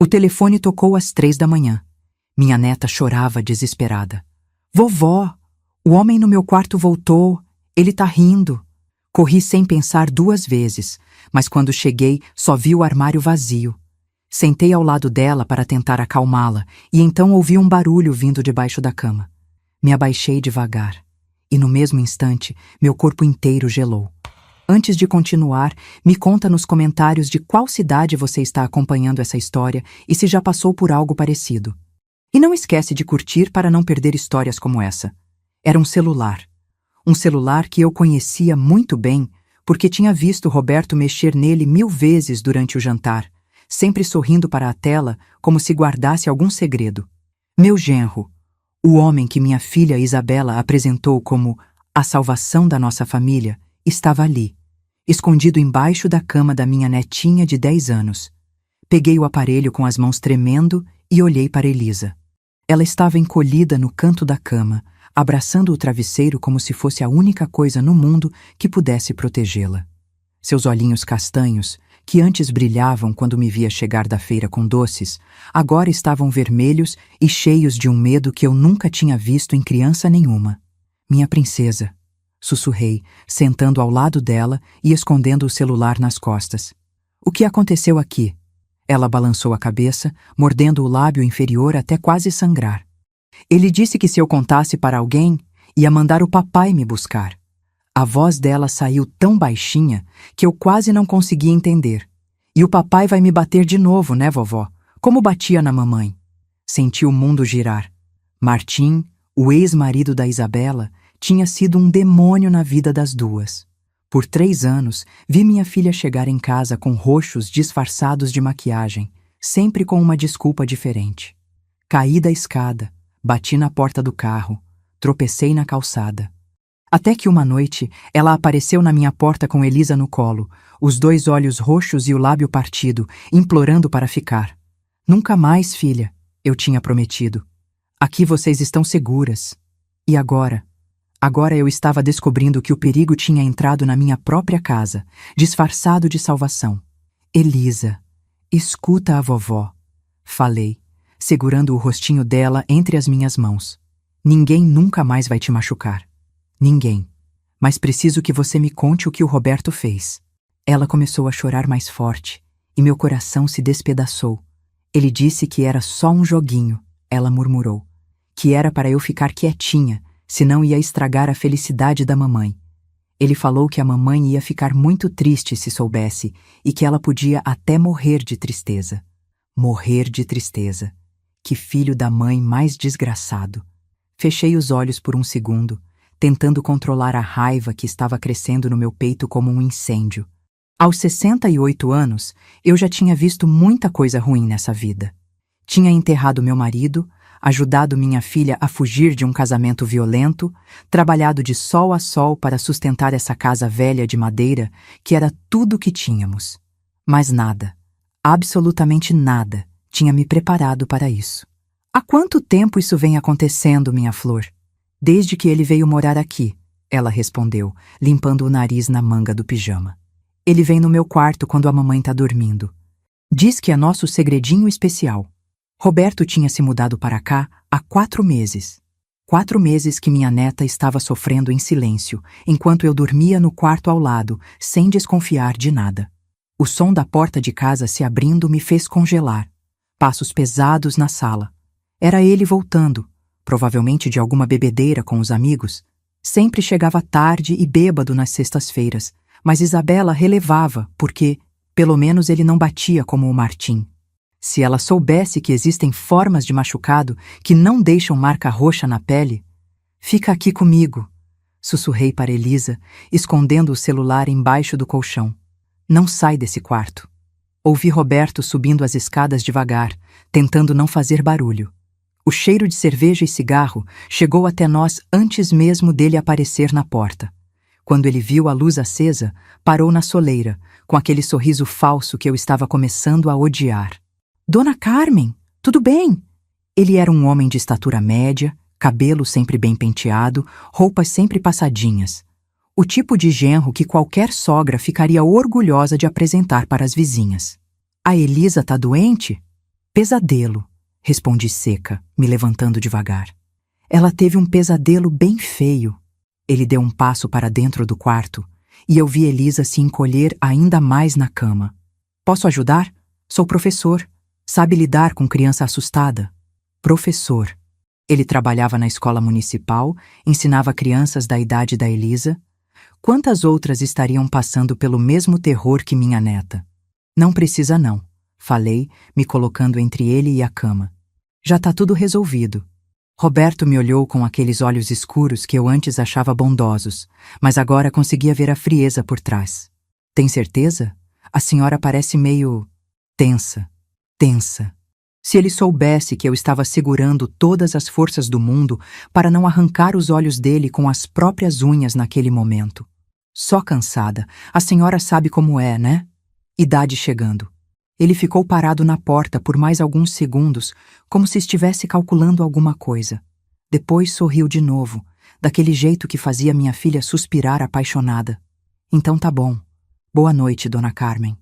O telefone tocou às 3 da manhã. Minha neta chorava desesperada. Vovó, o homem no meu quarto voltou. Ele tá rindo. Corri sem pensar 2 vezes, mas quando cheguei só vi o armário vazio. Sentei ao lado dela para tentar acalmá-la e então ouvi um barulho vindo debaixo da cama. Me abaixei devagar e no mesmo instante meu corpo inteiro gelou. Antes de continuar, me conta nos comentários de qual cidade você está acompanhando essa história e se já passou por algo parecido. E não esquece de curtir para não perder histórias como essa. Era um celular. Um celular que eu conhecia muito bem porque tinha visto Roberto mexer nele 1000 vezes durante o jantar, sempre sorrindo para a tela como se guardasse algum segredo. Meu genro, o homem que minha filha Isabela apresentou como a salvação da nossa família, estava ali, escondido embaixo da cama da minha netinha de 10 anos. Peguei o aparelho com as mãos tremendo e olhei para Elisa. Ela estava encolhida no canto da cama, abraçando o travesseiro como se fosse a única coisa no mundo que pudesse protegê-la. Seus olhinhos castanhos, que antes brilhavam quando me via chegar da feira com doces, agora estavam vermelhos e cheios de um medo que eu nunca tinha visto em criança nenhuma. Minha princesa, sussurrei, sentando ao lado dela e escondendo o celular nas costas. O que aconteceu aqui? Ela balançou a cabeça, mordendo o lábio inferior até quase sangrar. Ele disse que se eu contasse para alguém, ia mandar o papai me buscar. A voz dela saiu tão baixinha que eu quase não conseguia entender. E o papai vai me bater de novo, né, vovó? Como batia na mamãe. Senti o mundo girar. Martim, o ex-marido da Isabela, tinha sido um demônio na vida das duas. Por 3 anos, vi minha filha chegar em casa com roxos disfarçados de maquiagem, sempre com uma desculpa diferente. Caí da escada, bati na porta do carro, tropecei na calçada. Até que uma noite, ela apareceu na minha porta com Elisa no colo, os 2 olhos roxos e o lábio partido, implorando para ficar. Nunca mais, filha, eu tinha prometido. Aqui vocês estão seguras. E agora? Agora eu estava descobrindo que o perigo tinha entrado na minha própria casa, disfarçado de salvação. Elisa, escuta a vovó, falei, segurando o rostinho dela entre as minhas mãos. Ninguém nunca mais vai te machucar. Ninguém. Mas preciso que você me conte o que o Roberto fez. Ela começou a chorar mais forte, e meu coração se despedaçou. Ele disse que era só um joguinho, ela murmurou. Que era para eu ficar quietinha, senão ia estragar a felicidade da mamãe. Ele falou que a mamãe ia ficar muito triste se soubesse, e que ela podia até morrer de tristeza. Morrer de tristeza. Que filho da mãe mais desgraçado. Fechei os olhos por um segundo, tentando controlar a raiva que estava crescendo no meu peito como um incêndio. Aos 68 anos, eu já tinha visto muita coisa ruim nessa vida. Tinha enterrado meu marido, ajudado minha filha a fugir de um casamento violento, trabalhado de sol a sol para sustentar essa casa velha de madeira, que era tudo o que tínhamos. Mas nada, absolutamente nada, tinha me preparado para isso. Há quanto tempo isso vem acontecendo, minha flor? Desde que ele veio morar aqui, ela respondeu, limpando o nariz na manga do pijama. Ele vem no meu quarto quando a mamãe tá dormindo. Diz que é nosso segredinho especial. Roberto tinha se mudado para cá há 4 meses. 4 meses que minha neta estava sofrendo em silêncio, enquanto eu dormia no quarto ao lado, sem desconfiar de nada. O som da porta de casa se abrindo me fez congelar. Passos pesados na sala. Era ele voltando. Provavelmente de alguma bebedeira com os amigos. Sempre chegava tarde e bêbado nas sextas-feiras, mas Isabela relevava, porque, pelo menos ele não batia como o Martim. Se ela soubesse que existem formas de machucado que não deixam marca roxa na pele... Fica aqui comigo, sussurrei para Elisa, escondendo o celular embaixo do colchão. Não sai desse quarto. Ouvi Roberto subindo as escadas devagar, tentando não fazer barulho. O cheiro de cerveja e cigarro chegou até nós antes mesmo dele aparecer na porta. Quando ele viu a luz acesa, parou na soleira, com aquele sorriso falso que eu estava começando a odiar. Dona Carmen, tudo bem? Ele era um homem de estatura média, cabelo sempre bem penteado, roupas sempre passadinhas. O tipo de genro que qualquer sogra ficaria orgulhosa de apresentar para as vizinhas. A Elisa tá doente? Pesadelo, respondi seca, me levantando devagar. Ela teve um pesadelo bem feio. Ele deu um passo para dentro do quarto e eu vi Elisa se encolher ainda mais na cama. Posso ajudar? Sou professor. Sabe lidar com criança assustada? Professor. Ele trabalhava na escola municipal, ensinava crianças da idade da Elisa. Quantas outras estariam passando pelo mesmo terror que minha neta? Não precisa não, falei, me colocando entre ele e a cama. Já tá tudo resolvido. Roberto me olhou com aqueles olhos escuros que eu antes achava bondosos, mas agora conseguia ver a frieza por trás. Tem certeza? A senhora parece meio tensa. Se ele soubesse que eu estava segurando todas as forças do mundo para não arrancar os olhos dele com as próprias unhas naquele momento. Só cansada, a senhora sabe como é, né? Idade chegando. Ele ficou parado na porta por mais alguns segundos, como se estivesse calculando alguma coisa. Depois sorriu de novo, daquele jeito que fazia minha filha suspirar apaixonada. Então tá bom. Boa noite, dona Carmen.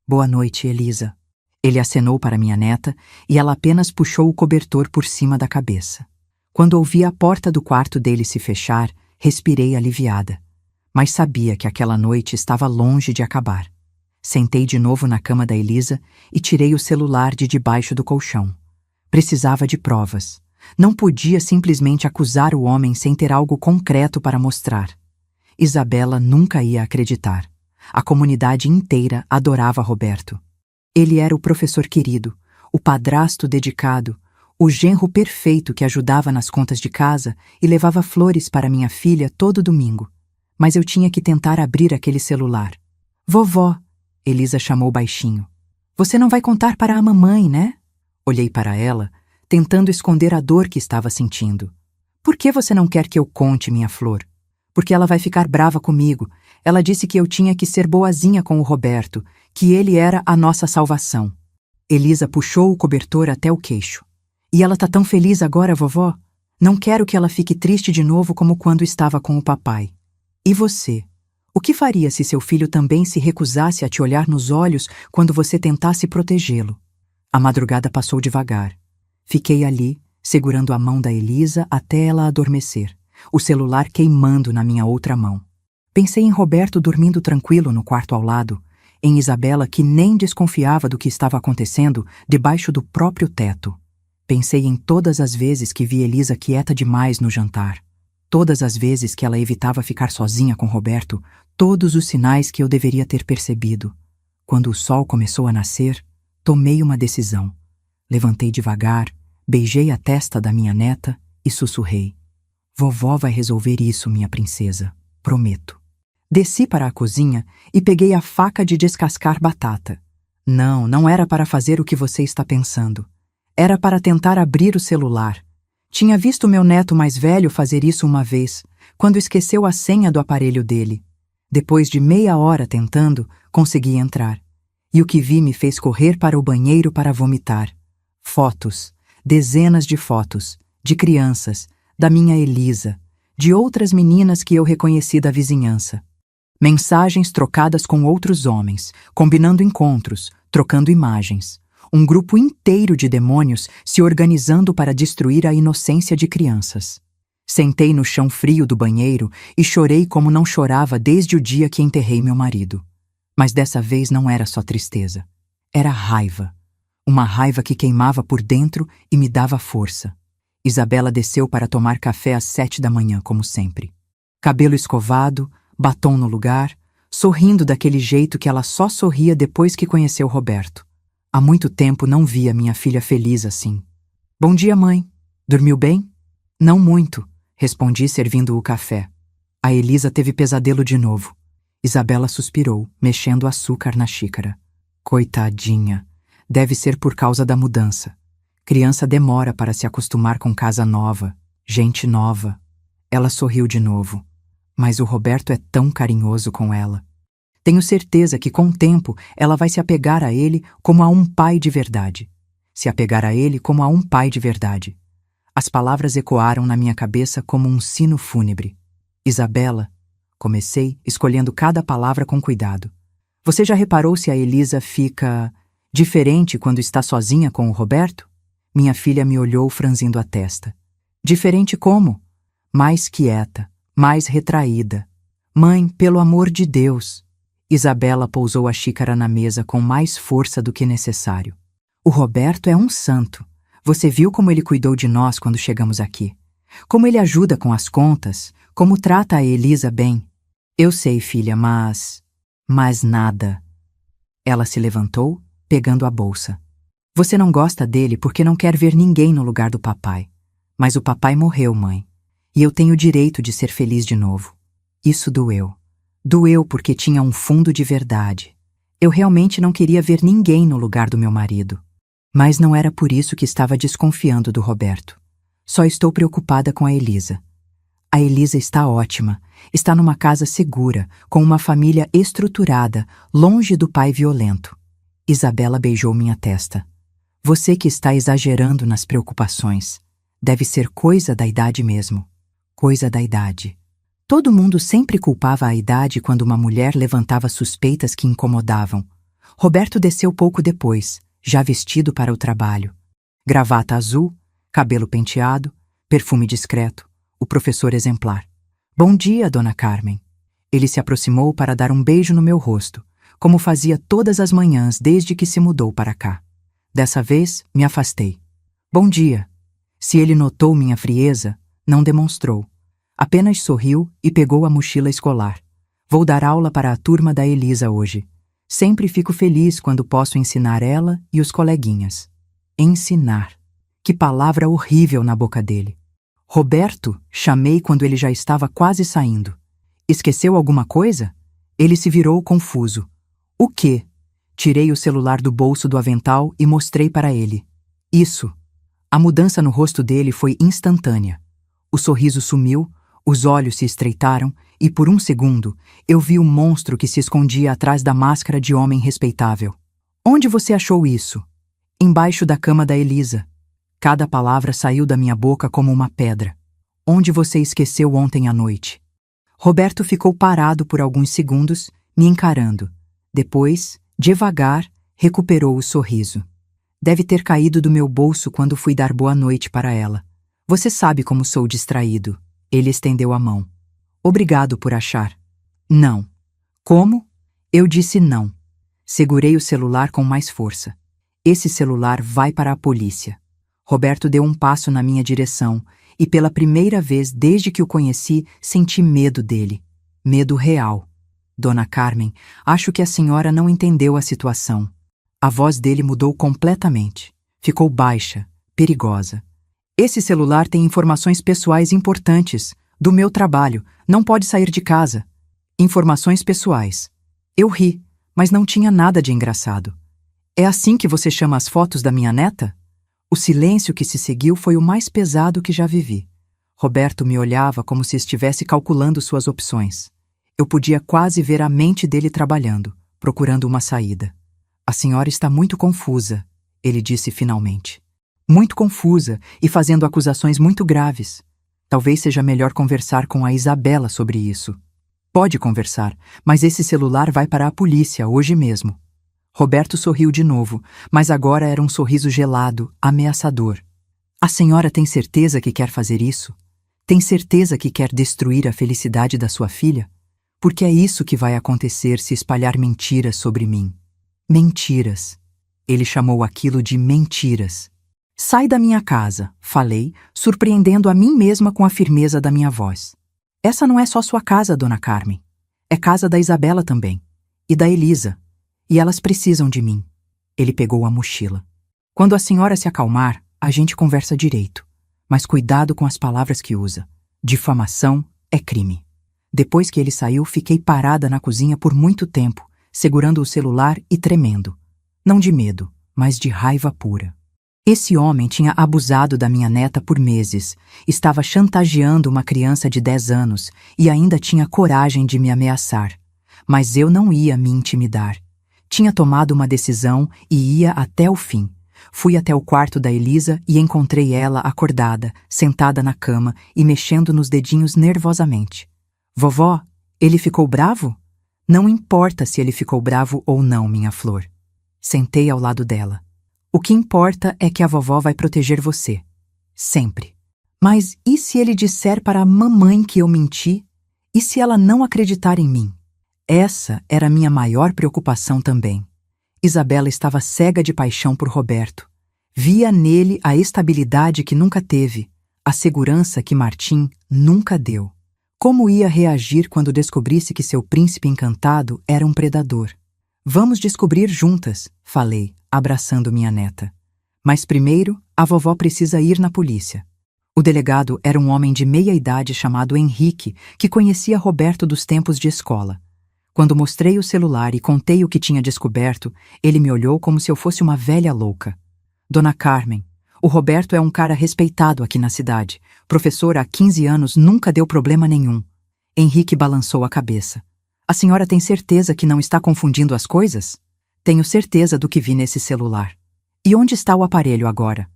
Boa noite, Elisa. Ele acenou para minha neta e ela apenas puxou o cobertor por cima da cabeça. Quando ouvi a porta do quarto dele se fechar, respirei aliviada. Mas sabia que aquela noite estava longe de acabar. Sentei de novo na cama da Elisa e tirei o celular de debaixo do colchão. Precisava de provas. Não podia simplesmente acusar o homem sem ter algo concreto para mostrar. Isabela nunca ia acreditar. A comunidade inteira adorava Roberto. Ele era o professor querido, o padrasto dedicado, o genro perfeito que ajudava nas contas de casa e levava flores para minha filha todo domingo. Mas eu tinha que tentar abrir aquele celular. Vovó, Elisa chamou baixinho. Você não vai contar para a mamãe, né? Olhei para ela, tentando esconder a dor que estava sentindo. Por que você não quer que eu conte, minha flor? Porque ela vai ficar brava comigo. Ela disse que eu tinha que ser boazinha com o Roberto, que ele era a nossa salvação. Elisa puxou o cobertor até o queixo. E ela tá tão feliz agora, vovó? Não quero que ela fique triste de novo como quando estava com o papai. E você? O que faria se seu filho também se recusasse a te olhar nos olhos quando você tentasse protegê-lo? A madrugada passou devagar. Fiquei ali, segurando a mão da Elisa até ela adormecer, o celular queimando na minha outra mão. Pensei em Roberto dormindo tranquilo no quarto ao lado, em Isabela que nem desconfiava do que estava acontecendo debaixo do próprio teto. Pensei em todas as vezes que vi Elisa quieta demais no jantar. Todas as vezes que ela evitava ficar sozinha com Roberto, todos os sinais que eu deveria ter percebido. Quando o sol começou a nascer, tomei uma decisão. Levantei devagar, beijei a testa da minha neta e sussurrei. Vovó vai resolver isso, minha princesa. Prometo. Desci para a cozinha e peguei a faca de descascar batata. Não era para fazer o que você está pensando. Era para tentar abrir o celular. Tinha visto meu neto mais velho fazer isso uma vez, quando esqueceu a senha do aparelho dele. Depois de meia hora tentando, consegui entrar. E o que vi me fez correr para o banheiro para vomitar. Fotos, dezenas de fotos, de crianças, da minha Elisa, de outras meninas que eu reconheci da vizinhança. Mensagens trocadas com outros homens, combinando encontros, trocando imagens. Um grupo inteiro de demônios se organizando para destruir a inocência de crianças. Sentei no chão frio do banheiro e chorei como não chorava desde o dia que enterrei meu marido. Mas dessa vez não era só tristeza. Era raiva. Uma raiva que queimava por dentro e me dava força. Isabela desceu para tomar café às 7 da manhã, como sempre. Cabelo escovado, batom no lugar, sorrindo daquele jeito que ela só sorria depois que conheceu Roberto. Há muito tempo não via minha filha feliz assim. Bom dia, mãe. Dormiu bem? Não muito, respondi servindo o café. A Elisa teve pesadelo de novo. Isabela suspirou, mexendo açúcar na xícara. Coitadinha. Deve ser por causa da mudança. Criança demora para se acostumar com casa nova, gente nova. Ela sorriu de novo. Mas o Roberto é tão carinhoso com ela. Tenho certeza que com o tempo ela vai se apegar a ele como a um pai de verdade. Se apegar a ele como a um pai de verdade. As palavras ecoaram na minha cabeça como um sino fúnebre. Isabela, comecei, escolhendo cada palavra com cuidado. Você já reparou se a Elisa fica Diferente quando está sozinha com o Roberto? Minha filha me olhou franzindo a testa. Diferente como? Mais quieta, mais retraída. Mãe, pelo amor de Deus! Isabela pousou a xícara na mesa com mais força do que necessário. O Roberto é um santo. Você viu como ele cuidou de nós quando chegamos aqui? Como ele ajuda com as contas? Como trata a Elisa bem? Eu sei, filha, mas... Mas nada. Ela se levantou, pegando a bolsa. Você não gosta dele porque não quer ver ninguém no lugar do papai. Mas o papai morreu, mãe. E eu tenho o direito de ser feliz de novo. Isso doeu. Doeu porque tinha um fundo de verdade. Eu realmente não queria ver ninguém no lugar do meu marido. Mas não era por isso que estava desconfiando do Roberto. Só estou preocupada com a Elisa. A Elisa está ótima. Está numa casa segura, com uma família estruturada, longe do pai violento. Isabela beijou minha testa. Você que está exagerando nas preocupações. Deve ser coisa da idade mesmo. Coisa da idade. Todo mundo sempre culpava a idade quando uma mulher levantava suspeitas que incomodavam. Roberto desceu pouco depois, já vestido para o trabalho. Gravata azul, cabelo penteado, perfume discreto, o professor exemplar. Bom dia, dona Carmen. Ele se aproximou para dar um beijo no meu rosto, como fazia todas as manhãs desde que se mudou para cá. Dessa vez, me afastei. Bom dia. Se ele notou minha frieza, não demonstrou. Apenas sorriu e pegou a mochila escolar. Vou dar aula para a turma da Elisa hoje. Sempre fico feliz quando posso ensinar ela e os coleguinhas. Ensinar. Que palavra horrível na boca dele. Roberto, chamei quando ele já estava quase saindo. Esqueceu alguma coisa? Ele se virou confuso. O quê? Tirei o celular do bolso do avental e mostrei para ele. Isso. A mudança no rosto dele foi instantânea. O sorriso sumiu, os olhos se estreitaram e, por um segundo, eu vi o monstro que se escondia atrás da máscara de homem respeitável. Onde você achou isso? Embaixo da cama da Elisa. Cada palavra saiu da minha boca como uma pedra. Onde você esqueceu ontem à noite? Roberto ficou parado por alguns segundos, me encarando. Depois, devagar, recuperou o sorriso. Deve ter caído do meu bolso quando fui dar boa noite para ela. Você sabe como sou distraído. Ele estendeu a mão. Obrigado por achar. Não. Como? Eu disse não. Segurei o celular com mais força. Esse celular vai para a polícia. Roberto deu um passo na minha direção e, pela primeira vez desde que o conheci, senti medo dele. Medo real. Dona Carmen, acho que a senhora não entendeu a situação. A voz dele mudou completamente. Ficou baixa, perigosa. Esse celular tem informações pessoais importantes. Do meu trabalho, não pode sair de casa. Informações pessoais. Eu ri, mas não tinha nada de engraçado. É assim que você chama as fotos da minha neta? O silêncio que se seguiu foi o mais pesado que já vivi. Roberto me olhava como se estivesse calculando suas opções. Eu podia quase ver a mente dele trabalhando, procurando uma saída. A senhora está muito confusa, ele disse finalmente. Muito confusa e fazendo acusações muito graves. Talvez seja melhor conversar com a Isabela sobre isso. Pode conversar, mas esse celular vai para a polícia hoje mesmo. Roberto sorriu de novo, mas agora era um sorriso gelado, ameaçador. A senhora tem certeza que quer fazer isso? Tem certeza que quer destruir a felicidade da sua filha? Porque é isso que vai acontecer se espalhar mentiras sobre mim. Mentiras. Ele chamou aquilo de mentiras. Sai da minha casa, falei, surpreendendo a mim mesma com a firmeza da minha voz. Essa não é só sua casa, dona Carmen. É casa da Isabela também. E da Elisa. E elas precisam de mim. Ele pegou a mochila. Quando a senhora se acalmar, a gente conversa direito. Mas cuidado com as palavras que usa. Difamação é crime. Depois que ele saiu, fiquei parada na cozinha por muito tempo, segurando o celular e tremendo. Não de medo, mas de raiva pura. Esse homem tinha abusado da minha neta por meses, estava chantageando uma criança de 10 anos e ainda tinha coragem de me ameaçar. Mas eu não ia me intimidar. Tinha tomado uma decisão e ia até o fim. Fui até o quarto da Elisa e encontrei ela acordada, sentada na cama e mexendo nos dedinhos nervosamente. Vovó, ele ficou bravo? Não importa se ele ficou bravo ou não, minha flor. Sentei ao lado dela. O que importa é que a vovó vai proteger você. Sempre. Mas e se ele disser para a mamãe que eu menti? E se ela não acreditar em mim? Essa era a minha maior preocupação também. Isabela estava cega de paixão por Roberto. Via nele a estabilidade que nunca teve, a segurança que Martim nunca deu. Como ia reagir quando descobrisse que seu príncipe encantado era um predador? Vamos descobrir juntas, falei, abraçando minha neta. Mas primeiro, a vovó precisa ir na polícia. O delegado era um homem de meia-idade chamado Henrique, que conhecia Roberto dos tempos de escola. Quando mostrei o celular e contei o que tinha descoberto, ele me olhou como se eu fosse uma velha louca. Dona Carmen, o Roberto é um cara respeitado aqui na cidade. Professor há 15 anos nunca deu problema nenhum. Henrique balançou a cabeça. A senhora tem certeza que não está confundindo as coisas? Tenho certeza do que vi nesse celular. E onde está o aparelho agora?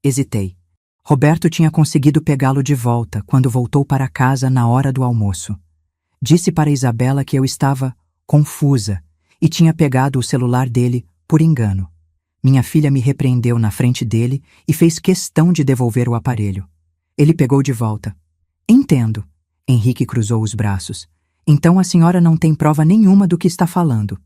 Hesitei. Roberto tinha conseguido pegá-lo de volta quando voltou para casa na hora do almoço. Disse para Isabela que eu estava confusa e tinha pegado o celular dele por engano. Minha filha me repreendeu na frente dele e fez questão de devolver o aparelho. Ele pegou de volta. Entendo. Henrique cruzou os braços. Então a senhora não tem prova nenhuma do que está falando.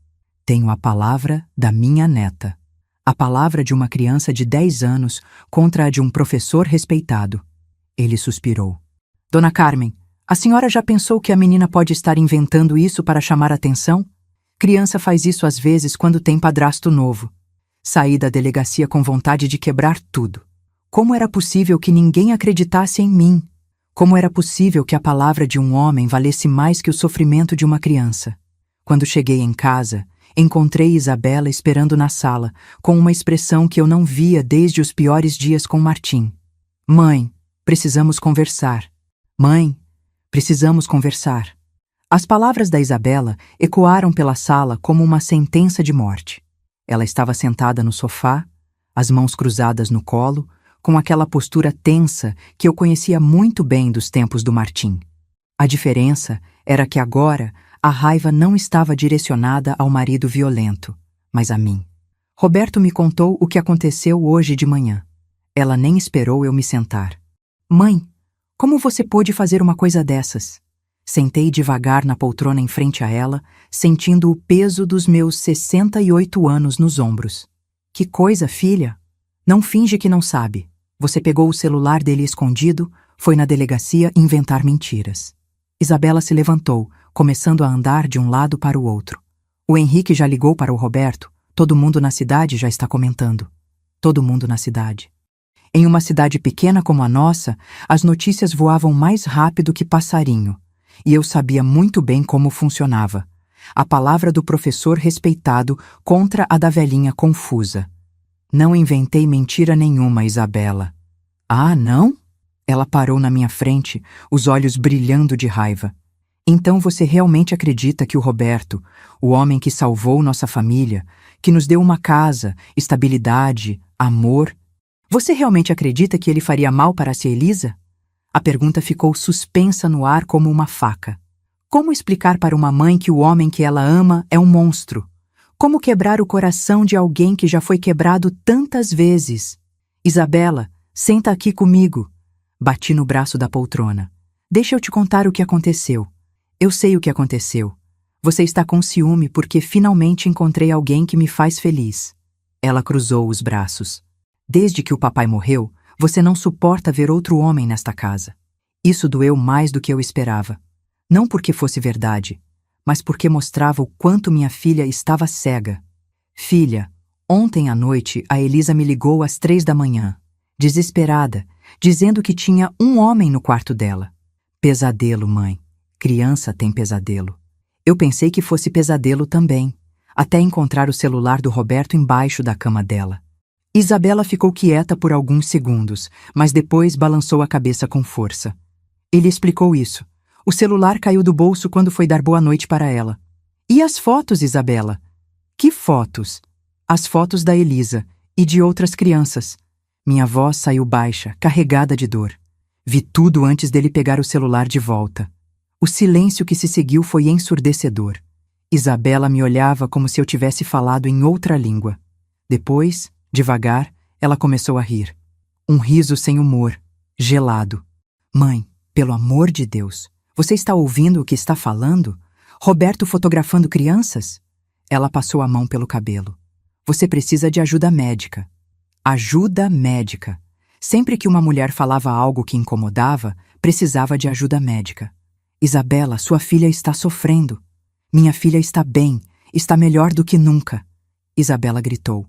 Tenho a palavra da minha neta. A palavra de uma criança de 10 anos contra a de um professor respeitado. Ele suspirou. Dona Carmen, a senhora já pensou que a menina pode estar inventando isso para chamar atenção? Criança faz isso às vezes quando tem padrasto novo. Saí da delegacia com vontade de quebrar tudo. Como era possível que ninguém acreditasse em mim? Como era possível que a palavra de um homem valesse mais que o sofrimento de uma criança? Quando cheguei em casa, encontrei Isabela esperando na sala, com uma expressão que eu não via desde os piores dias com Martim. Mãe, precisamos conversar. Mãe, precisamos conversar. As palavras da Isabela ecoaram pela sala como uma sentença de morte. Ela estava sentada no sofá, as mãos cruzadas no colo, com aquela postura tensa que eu conhecia muito bem dos tempos do Martim. A diferença era que agora a raiva não estava direcionada ao marido violento, mas a mim. Roberto me contou o que aconteceu hoje de manhã. Ela nem esperou eu me sentar. Mãe, como você pôde fazer uma coisa dessas? Sentei devagar na poltrona em frente a ela, sentindo o peso dos meus 68 anos nos ombros. Que coisa, filha? Não finge que não sabe. Você pegou o celular dele escondido, foi na delegacia inventar mentiras. Isabela se levantou, começando a andar de um lado para o outro. O Henrique já ligou para o Roberto. Todo mundo na cidade já está comentando. Todo mundo na cidade. Em uma cidade pequena como a nossa, as notícias voavam mais rápido que passarinho. E eu sabia muito bem como funcionava. A palavra do professor respeitado contra a da velhinha confusa. Não inventei mentira nenhuma, Isabela. Ah, não? Ela parou na minha frente, os olhos brilhando de raiva. Então você realmente acredita que o Roberto, o homem que salvou nossa família, que nos deu uma casa, estabilidade, amor, você realmente acredita que ele faria mal para a tia Elisa? A pergunta ficou suspensa no ar como uma faca. Como explicar para uma mãe que o homem que ela ama é um monstro? Como quebrar o coração de alguém que já foi quebrado tantas vezes? Isabela, senta aqui comigo. Bati no braço da poltrona. Deixa eu te contar o que aconteceu. Eu sei o que aconteceu. Você está com ciúme porque finalmente encontrei alguém que me faz feliz. Ela cruzou os braços. Desde que o papai morreu, você não suporta ver outro homem nesta casa. Isso doeu mais do que eu esperava. Não porque fosse verdade, mas porque mostrava o quanto minha filha estava cega. Filha, ontem à noite a Elisa me ligou às 3 da manhã, desesperada, dizendo que tinha um homem no quarto dela. Pesadelo, mãe. Criança tem pesadelo. Eu pensei que fosse pesadelo também, até encontrar o celular do Roberto embaixo da cama dela. Isabela ficou quieta por alguns segundos, mas depois balançou a cabeça com força. Ele explicou isso. O celular caiu do bolso quando foi dar boa noite para ela. E as fotos, Isabela? Que fotos? As fotos da Elisa e de outras crianças. Minha voz saiu baixa, carregada de dor. Vi tudo antes dele pegar o celular de volta. O silêncio que se seguiu foi ensurdecedor. Isabela me olhava como se eu tivesse falado em outra língua. Depois, devagar, ela começou a rir. Um riso sem humor, gelado. Mãe, pelo amor de Deus, você está ouvindo o que está falando? Roberto fotografando crianças? Ela passou a mão pelo cabelo. Você precisa de ajuda médica. Ajuda médica. Sempre que uma mulher falava algo que incomodava, precisava de ajuda médica. Isabela, sua filha está sofrendo. Minha filha está bem, está melhor do que nunca. Isabela gritou.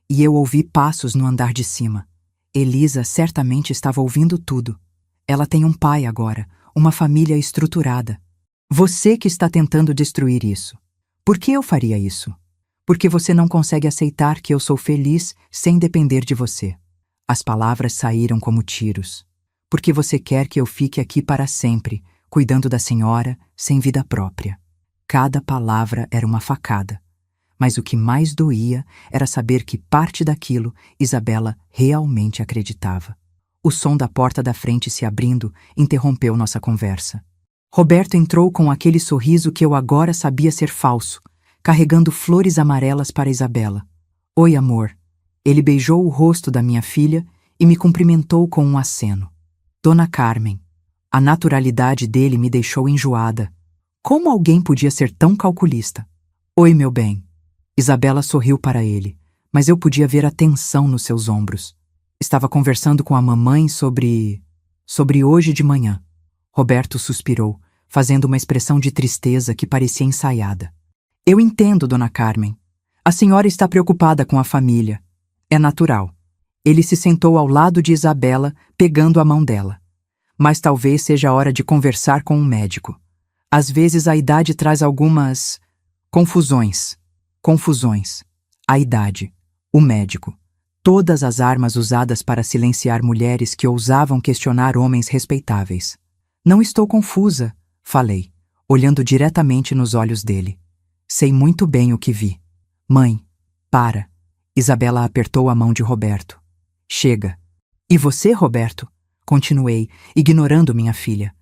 E eu ouvi passos no andar de cima. Elisa certamente estava ouvindo tudo. Ela tem um pai agora, uma família estruturada. Você que está tentando destruir isso. Por que eu faria isso? Porque você não consegue aceitar que eu sou feliz sem depender de você. As palavras saíram como tiros. Porque você quer que eu fique aqui para sempre, cuidando da senhora, sem vida própria. Cada palavra era uma facada. Mas o que mais doía era saber que parte daquilo Isabela realmente acreditava. O som da porta da frente se abrindo interrompeu nossa conversa. Roberto entrou com aquele sorriso que eu agora sabia ser falso, carregando flores amarelas para Isabela. Oi, amor. Ele beijou o rosto da minha filha e me cumprimentou com um aceno. Dona Carmen. A naturalidade dele me deixou enjoada. Como alguém podia ser tão calculista? Oi, meu bem. Isabela sorriu para ele, mas eu podia ver a tensão nos seus ombros. Estava conversando com a mamãe sobre hoje de manhã. Roberto suspirou, fazendo uma expressão de tristeza que parecia ensaiada. Eu entendo, Dona Carmen. A senhora está preocupada com a família. É natural. Ele se sentou ao lado de Isabela, pegando a mão dela. Mas talvez seja a hora de conversar com um médico. Às vezes a idade traz algumas confusões. A idade. O médico. Todas as armas usadas para silenciar mulheres que ousavam questionar homens respeitáveis. Não estou confusa, falei, olhando diretamente nos olhos dele. Sei muito bem o que vi. Mãe, para. Isabela apertou a mão de Roberto. Chega. E você, Roberto? Continuei, ignorando minha filha.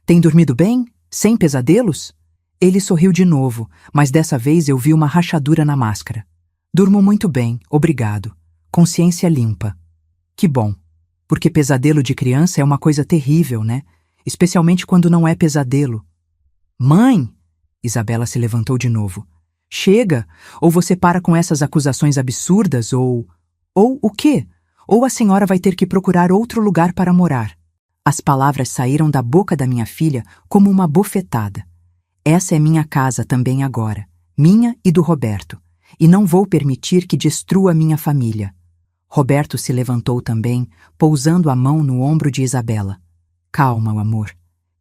Tem dormido bem? Sem pesadelos? Ele sorriu de novo, mas dessa vez eu vi uma rachadura na máscara. Durmo muito bem, obrigado. Consciência limpa. Que bom. Porque pesadelo de criança é uma coisa terrível, né? Especialmente quando não é pesadelo. Mãe! Isabela se levantou de novo. Chega! Ou você para com essas acusações absurdas, ou o quê? Ou a senhora vai ter que procurar outro lugar para morar. As palavras saíram da boca da minha filha como uma bofetada. Essa é minha casa também agora, minha e do Roberto, e não vou permitir que destrua minha família. Roberto se levantou também, pousando a mão no ombro de Isabela. Calma, amor.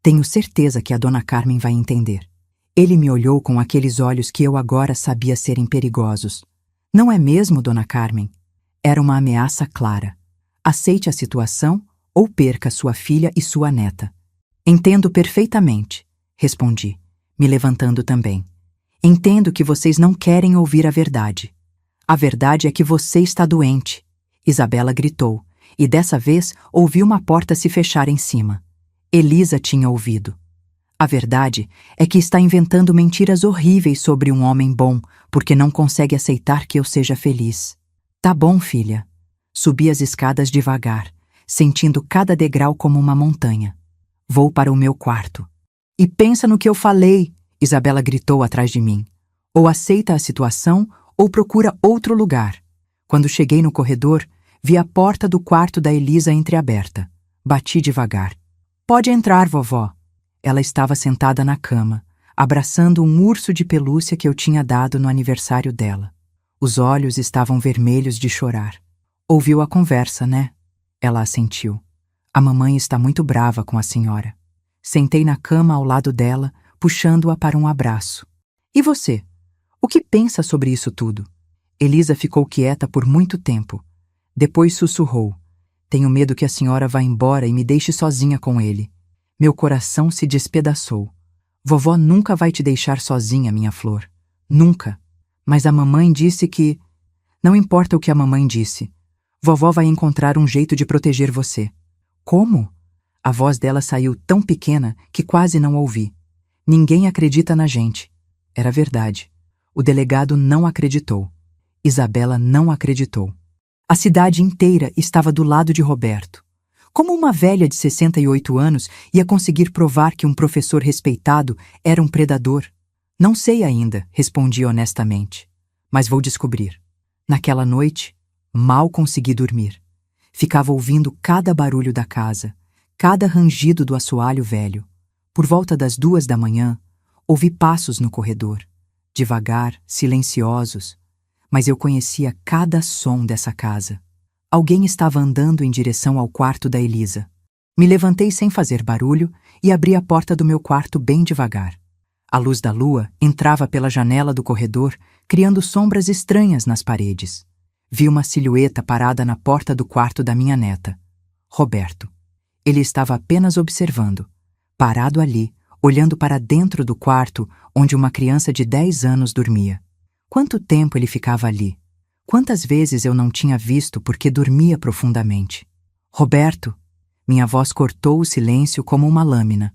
Tenho certeza que a Dona Carmen vai entender. Ele me olhou com aqueles olhos que eu agora sabia serem perigosos. Não é mesmo, Dona Carmen? Era uma ameaça clara. Aceite a situação ou perca sua filha e sua neta. Entendo perfeitamente, respondi, me levantando também. Entendo que vocês não querem ouvir a verdade. A verdade é que você está doente. Isabela gritou, e dessa vez ouvi uma porta se fechar em cima. Elisa tinha ouvido. A verdade é que está inventando mentiras horríveis sobre um homem bom, porque não consegue aceitar que eu seja feliz. Tá bom, filha. Subi as escadas devagar, sentindo cada degrau como uma montanha. Vou para o meu quarto. E pensa no que eu falei, Isabela gritou atrás de mim. Ou aceita a situação, ou procura outro lugar. Quando cheguei no corredor, vi a porta do quarto da Elisa entreaberta. Bati devagar. Pode entrar, vovó. Ela estava sentada na cama, abraçando um urso de pelúcia que eu tinha dado no aniversário dela. Os olhos estavam vermelhos de chorar. Ouviu a conversa, né? Ela assentiu. A mamãe está muito brava com a senhora. Sentei na cama ao lado dela, puxando-a para um abraço. E você? O que pensa sobre isso tudo? Elisa ficou quieta por muito tempo. Depois sussurrou. Tenho medo que a senhora vá embora e me deixe sozinha com ele. Meu coração se despedaçou. Vovó nunca vai te deixar sozinha, minha flor. Nunca. Mas a mamãe disse que... Não importa o que a mamãe disse. Vovó vai encontrar um jeito de proteger você. Como? A voz dela saiu tão pequena que quase não ouvi. Ninguém acredita na gente. Era verdade. O delegado não acreditou. Isabela não acreditou. A cidade inteira estava do lado de Roberto. Como uma velha de 68 anos ia conseguir provar que um professor respeitado era um predador? Não sei ainda, respondi honestamente. Mas vou descobrir. Naquela noite, mal consegui dormir. Ficava ouvindo cada barulho da casa, cada rangido do assoalho velho. Por volta das 2 da manhã, ouvi passos no corredor, devagar, silenciosos, mas eu conhecia cada som dessa casa. Alguém estava andando em direção ao quarto da Elisa. Me levantei sem fazer barulho e abri a porta do meu quarto bem devagar. A luz da lua entrava pela janela do corredor, criando sombras estranhas nas paredes. Vi uma silhueta parada na porta do quarto da minha neta. Roberto. Ele estava apenas observando, parado ali, olhando para dentro do quarto onde uma criança de 10 anos dormia. Quanto tempo ele ficava ali? Quantas vezes eu não tinha visto porque dormia profundamente? Roberto! Minha voz cortou o silêncio como uma lâmina.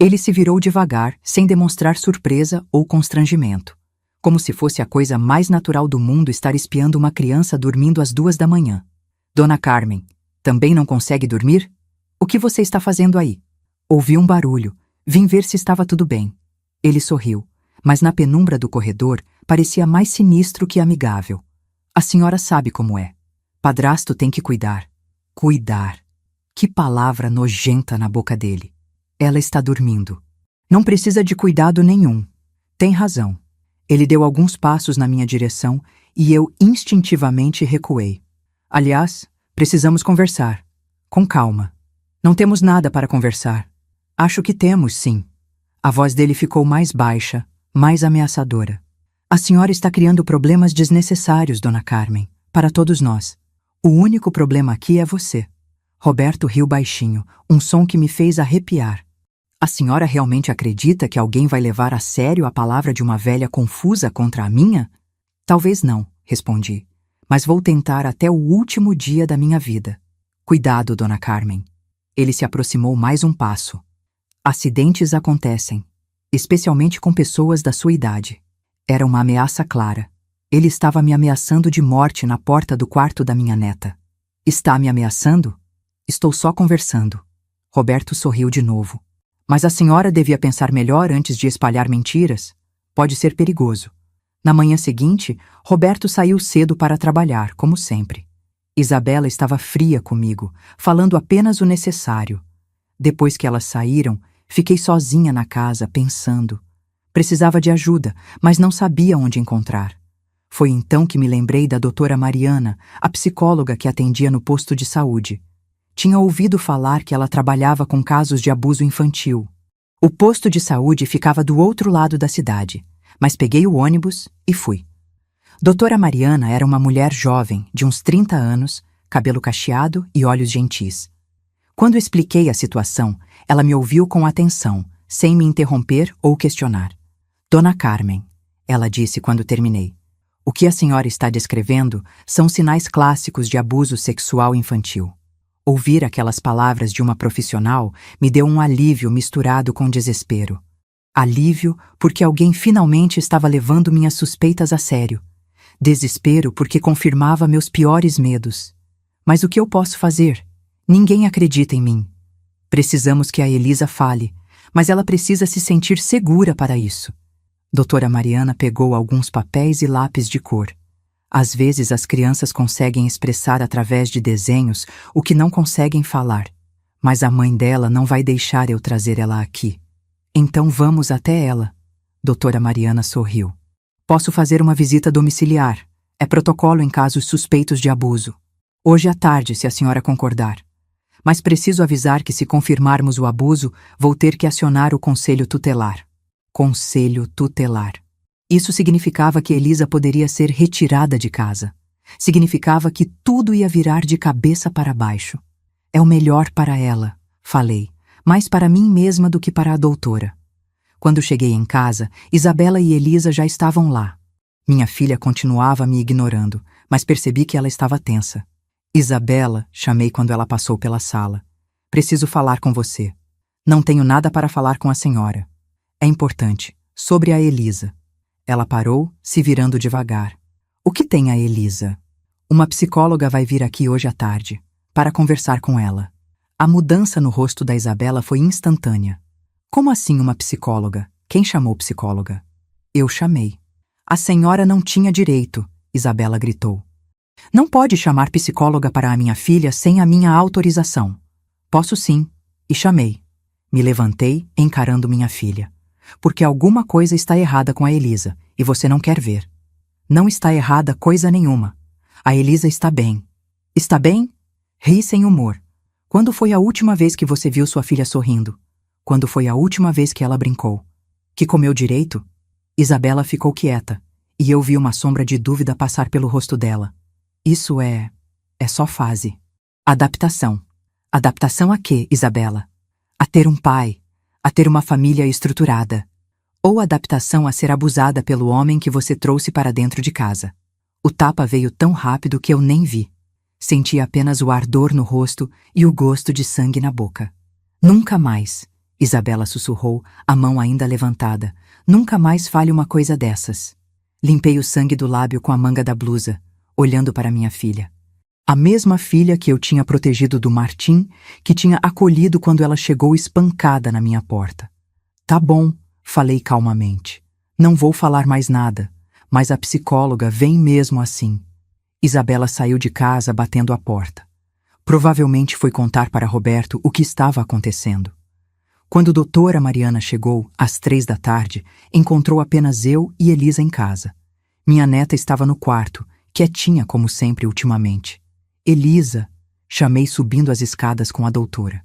Ele se virou devagar, sem demonstrar surpresa ou constrangimento, como se fosse a coisa mais natural do mundo estar espiando uma criança dormindo às 2 da manhã. Dona Carmen, também não consegue dormir? O que você está fazendo aí? Ouvi um barulho. Vim ver se estava tudo bem. Ele sorriu, mas na penumbra do corredor parecia mais sinistro que amigável. A senhora sabe como é. Padrasto tem que cuidar. Cuidar. Que palavra nojenta na boca dele. Ela está dormindo. Não precisa de cuidado nenhum. Tem razão. Ele deu alguns passos na minha direção e eu instintivamente recuei. Aliás, precisamos conversar. Com calma. Não temos nada para conversar. Acho que temos, sim. A voz dele ficou mais baixa, mais ameaçadora. A senhora está criando problemas desnecessários, Dona Carmen, para todos nós. O único problema aqui é você. Roberto riu baixinho, um som que me fez arrepiar. A senhora realmente acredita que alguém vai levar a sério a palavra de uma velha confusa contra a minha? Talvez não, respondi, mas vou tentar até o último dia da minha vida. Cuidado, Dona Carmen. Ele se aproximou mais um passo. Acidentes acontecem, especialmente com pessoas da sua idade. Era uma ameaça clara. Ele estava me ameaçando de morte na porta do quarto da minha neta. Está me ameaçando? Estou só conversando. Roberto sorriu de novo. Mas a senhora devia pensar melhor antes de espalhar mentiras. Pode ser perigoso. Na manhã seguinte, Roberto saiu cedo para trabalhar, como sempre. Isabela estava fria comigo, falando apenas o necessário. Depois que elas saíram, fiquei sozinha na casa, pensando. Precisava de ajuda, mas não sabia onde encontrar. Foi então que me lembrei da doutora Mariana, a psicóloga que atendia no posto de saúde. Tinha ouvido falar que ela trabalhava com casos de abuso infantil. O posto de saúde ficava do outro lado da cidade, mas peguei o ônibus e fui. Doutora Mariana era uma mulher jovem, de uns 30 anos, cabelo cacheado e olhos gentis. Quando expliquei a situação, ela me ouviu com atenção, sem me interromper ou questionar. Dona Carmen, ela disse quando terminei, o que a senhora está descrevendo são sinais clássicos de abuso sexual infantil. Ouvir aquelas palavras de uma profissional me deu um alívio misturado com desespero. Alívio porque alguém finalmente estava levando minhas suspeitas a sério. Desespero porque confirmava meus piores medos. Mas o que eu posso fazer? Ninguém acredita em mim. Precisamos que a Elisa fale, mas ela precisa se sentir segura para isso. Doutora Mariana pegou alguns papéis e lápis de cor. Às vezes as crianças conseguem expressar através de desenhos o que não conseguem falar, mas a mãe dela não vai deixar eu trazer ela aqui. Então vamos até ela. Doutora Mariana sorriu. Posso fazer uma visita domiciliar. É protocolo em casos suspeitos de abuso. Hoje à tarde, se a senhora concordar. Mas preciso avisar que se confirmarmos o abuso, vou ter que acionar o conselho tutelar. Conselho tutelar. Isso significava que Elisa poderia ser retirada de casa. Significava que tudo ia virar de cabeça para baixo. É o melhor para ela, falei, mais para mim mesma do que para a doutora. Quando cheguei em casa, Isabela e Elisa já estavam lá. Minha filha continuava me ignorando, mas percebi que ela estava tensa. Isabela, chamei quando ela passou pela sala. Preciso falar com você. Não tenho nada para falar com a senhora. É importante, sobre a Elisa. Ela parou, se virando devagar. O que tem a Elisa? Uma psicóloga vai vir aqui hoje à tarde, para conversar com ela. A mudança no rosto da Isabela foi instantânea. Como assim uma psicóloga? Quem chamou psicóloga? Eu chamei. A senhora não tinha direito, Isabela gritou. Não pode chamar psicóloga para a minha filha sem a minha autorização. Posso sim, e chamei. Me levantei, encarando minha filha. Porque alguma coisa está errada com a Elisa, e você não quer ver. Não está errada coisa nenhuma. A Elisa está bem. Está bem? Ri sem humor. Quando foi a última vez que você viu sua filha sorrindo? Quando foi a última vez que ela brincou? Que comeu direito? Isabela ficou quieta, e eu vi uma sombra de dúvida passar pelo rosto dela. Isso é só fase. Adaptação. Adaptação a quê, Isabela? A ter um pai, a ter uma família estruturada. Ou adaptação a ser abusada pelo homem que você trouxe para dentro de casa. O tapa veio tão rápido que eu nem vi. Senti apenas o ardor no rosto e o gosto de sangue na boca. Nunca mais, Isabela sussurrou, a mão ainda levantada. Nunca mais fale uma coisa dessas. Limpei o sangue do lábio com a manga da blusa, olhando para minha filha. A mesma filha que eu tinha protegido do Martim, que tinha acolhido quando ela chegou espancada na minha porta. Tá bom, falei calmamente. Não vou falar mais nada, mas a psicóloga vem mesmo assim. Isabela saiu de casa batendo a porta. Provavelmente foi contar para Roberto o que estava acontecendo. Quando a doutora Mariana chegou, às 3 da tarde, encontrou apenas eu e Elisa em casa. Minha neta estava no quarto, quietinha como sempre ultimamente. Elisa, chamei subindo as escadas com a doutora.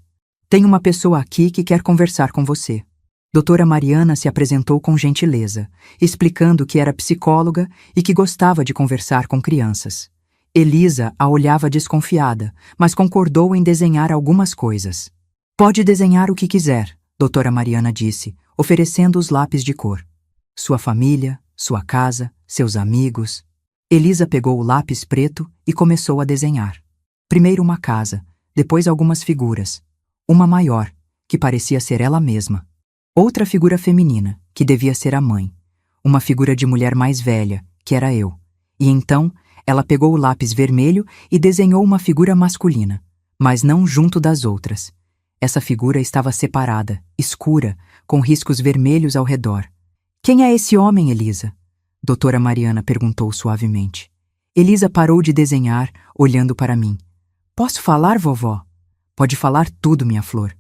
Tem uma pessoa aqui que quer conversar com você. Doutora Mariana se apresentou com gentileza, explicando que era psicóloga e que gostava de conversar com crianças. Elisa a olhava desconfiada, mas concordou em desenhar algumas coisas. Pode desenhar o que quiser, doutora Mariana disse, oferecendo os lápis de cor. Sua família, sua casa, seus amigos. Elisa pegou o lápis preto e começou a desenhar. Primeiro uma casa, depois algumas figuras. Uma maior, que parecia ser ela mesma. Outra figura feminina, que devia ser a mãe. Uma figura de mulher mais velha, que era eu. E então, ela pegou o lápis vermelho e desenhou uma figura masculina, mas não junto das outras. Essa figura estava separada, escura, com riscos vermelhos ao redor. Quem é esse homem, Elisa? Doutora Mariana perguntou suavemente. Elisa parou de desenhar, olhando para mim. Posso falar, vovó? Pode falar tudo, minha flor.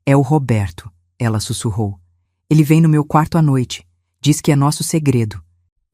É o Roberto, ela sussurrou. Ele vem no meu quarto à noite. Diz que é nosso segredo.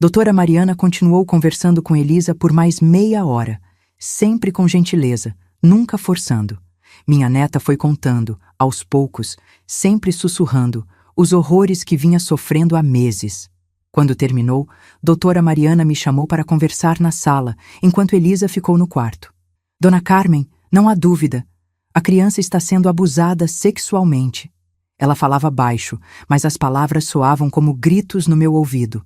Doutora Mariana continuou conversando com Elisa por mais meia hora, sempre com gentileza, nunca forçando. Minha neta foi contando, aos poucos, sempre sussurrando, os horrores que vinha sofrendo há meses. Quando terminou, doutora Mariana me chamou para conversar na sala, enquanto Elisa ficou no quarto. Dona Carmen, não há dúvida. A criança está sendo abusada sexualmente. Ela falava baixo, mas as palavras soavam como gritos no meu ouvido.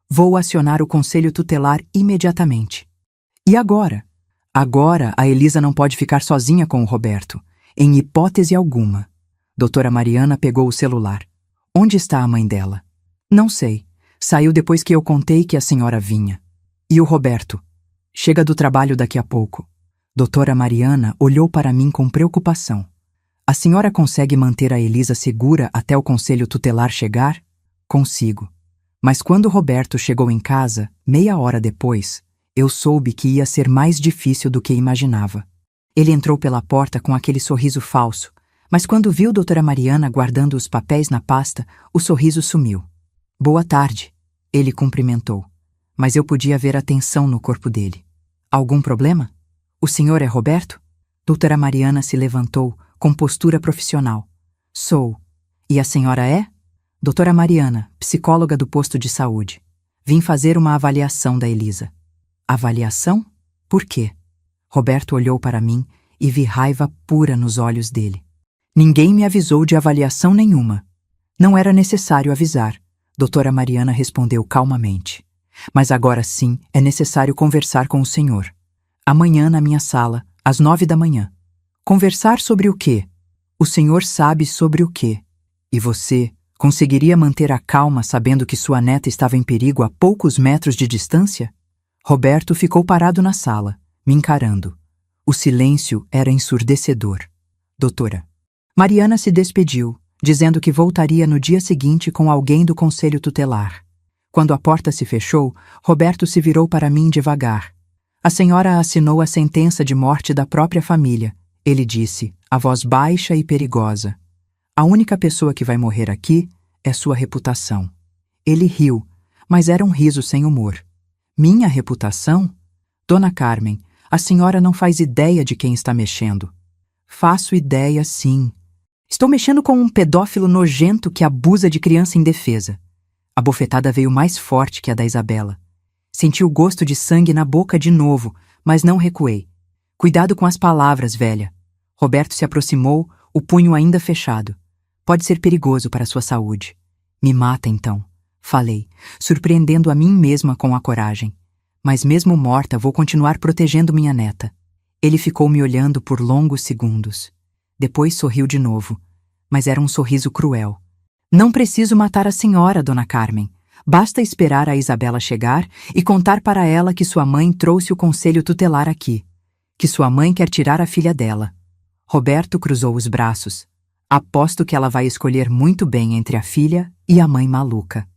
Vou acionar o conselho tutelar imediatamente. E agora? Agora a Elisa não pode ficar sozinha com o Roberto, em hipótese alguma. Doutora Mariana pegou o celular. Onde está a mãe dela? Não sei. Saiu depois que eu contei que a senhora vinha. E o Roberto? Chega do trabalho daqui a pouco. Doutora Mariana olhou para mim com preocupação. A senhora consegue manter a Elisa segura até o conselho tutelar chegar? Consigo. Mas quando Roberto chegou em casa, meia hora depois, eu soube que ia ser mais difícil do que imaginava. Ele entrou pela porta com aquele sorriso falso, mas quando viu doutora Mariana guardando os papéis na pasta, o sorriso sumiu. Boa tarde, ele cumprimentou, mas eu podia ver a tensão no corpo dele. Algum problema? O senhor é Roberto? Doutora Mariana se levantou, com postura profissional. Sou. E a senhora é? Doutora Mariana, psicóloga do posto de saúde. Vim fazer uma avaliação da Elisa. Avaliação? Por quê? Roberto olhou para mim e vi raiva pura nos olhos dele. Ninguém me avisou de avaliação nenhuma. Não era necessário avisar, doutora Mariana respondeu calmamente. Mas agora sim é necessário conversar com o senhor. Amanhã na minha sala, às 9 da manhã. Conversar sobre o quê? O senhor sabe sobre o quê? E você conseguiria manter a calma sabendo que sua neta estava em perigo a poucos metros de distância? Roberto ficou parado na sala, me encarando. O silêncio era ensurdecedor. Doutora. Mariana se despediu, dizendo que voltaria no dia seguinte com alguém do conselho tutelar. Quando a porta se fechou, Roberto se virou para mim devagar. A senhora assinou a sentença de morte da própria família, ele disse, a voz baixa e perigosa. A única pessoa que vai morrer aqui é sua reputação. Ele riu, mas era um riso sem humor. Minha reputação? Dona Carmen, a senhora não faz ideia de quem está mexendo. Faço ideia, sim. Estou mexendo com um pedófilo nojento que abusa de criança indefesa. A bofetada veio mais forte que a da Isabela. Senti o gosto de sangue na boca de novo, mas não recuei. Cuidado com as palavras, velha. Roberto se aproximou, o punho ainda fechado. Pode ser perigoso para sua saúde. Me mata, então. Falei, surpreendendo a mim mesma com a coragem. Mas mesmo morta, vou continuar protegendo minha neta. Ele ficou me olhando por longos segundos. Depois sorriu de novo, mas era um sorriso cruel. Não preciso matar a senhora, Dona Carmen. Basta esperar a Isabela chegar e contar para ela que sua mãe trouxe o conselho tutelar aqui. Que sua mãe quer tirar a filha dela. Roberto cruzou os braços. Aposto que ela vai escolher muito bem entre a filha e a mãe maluca.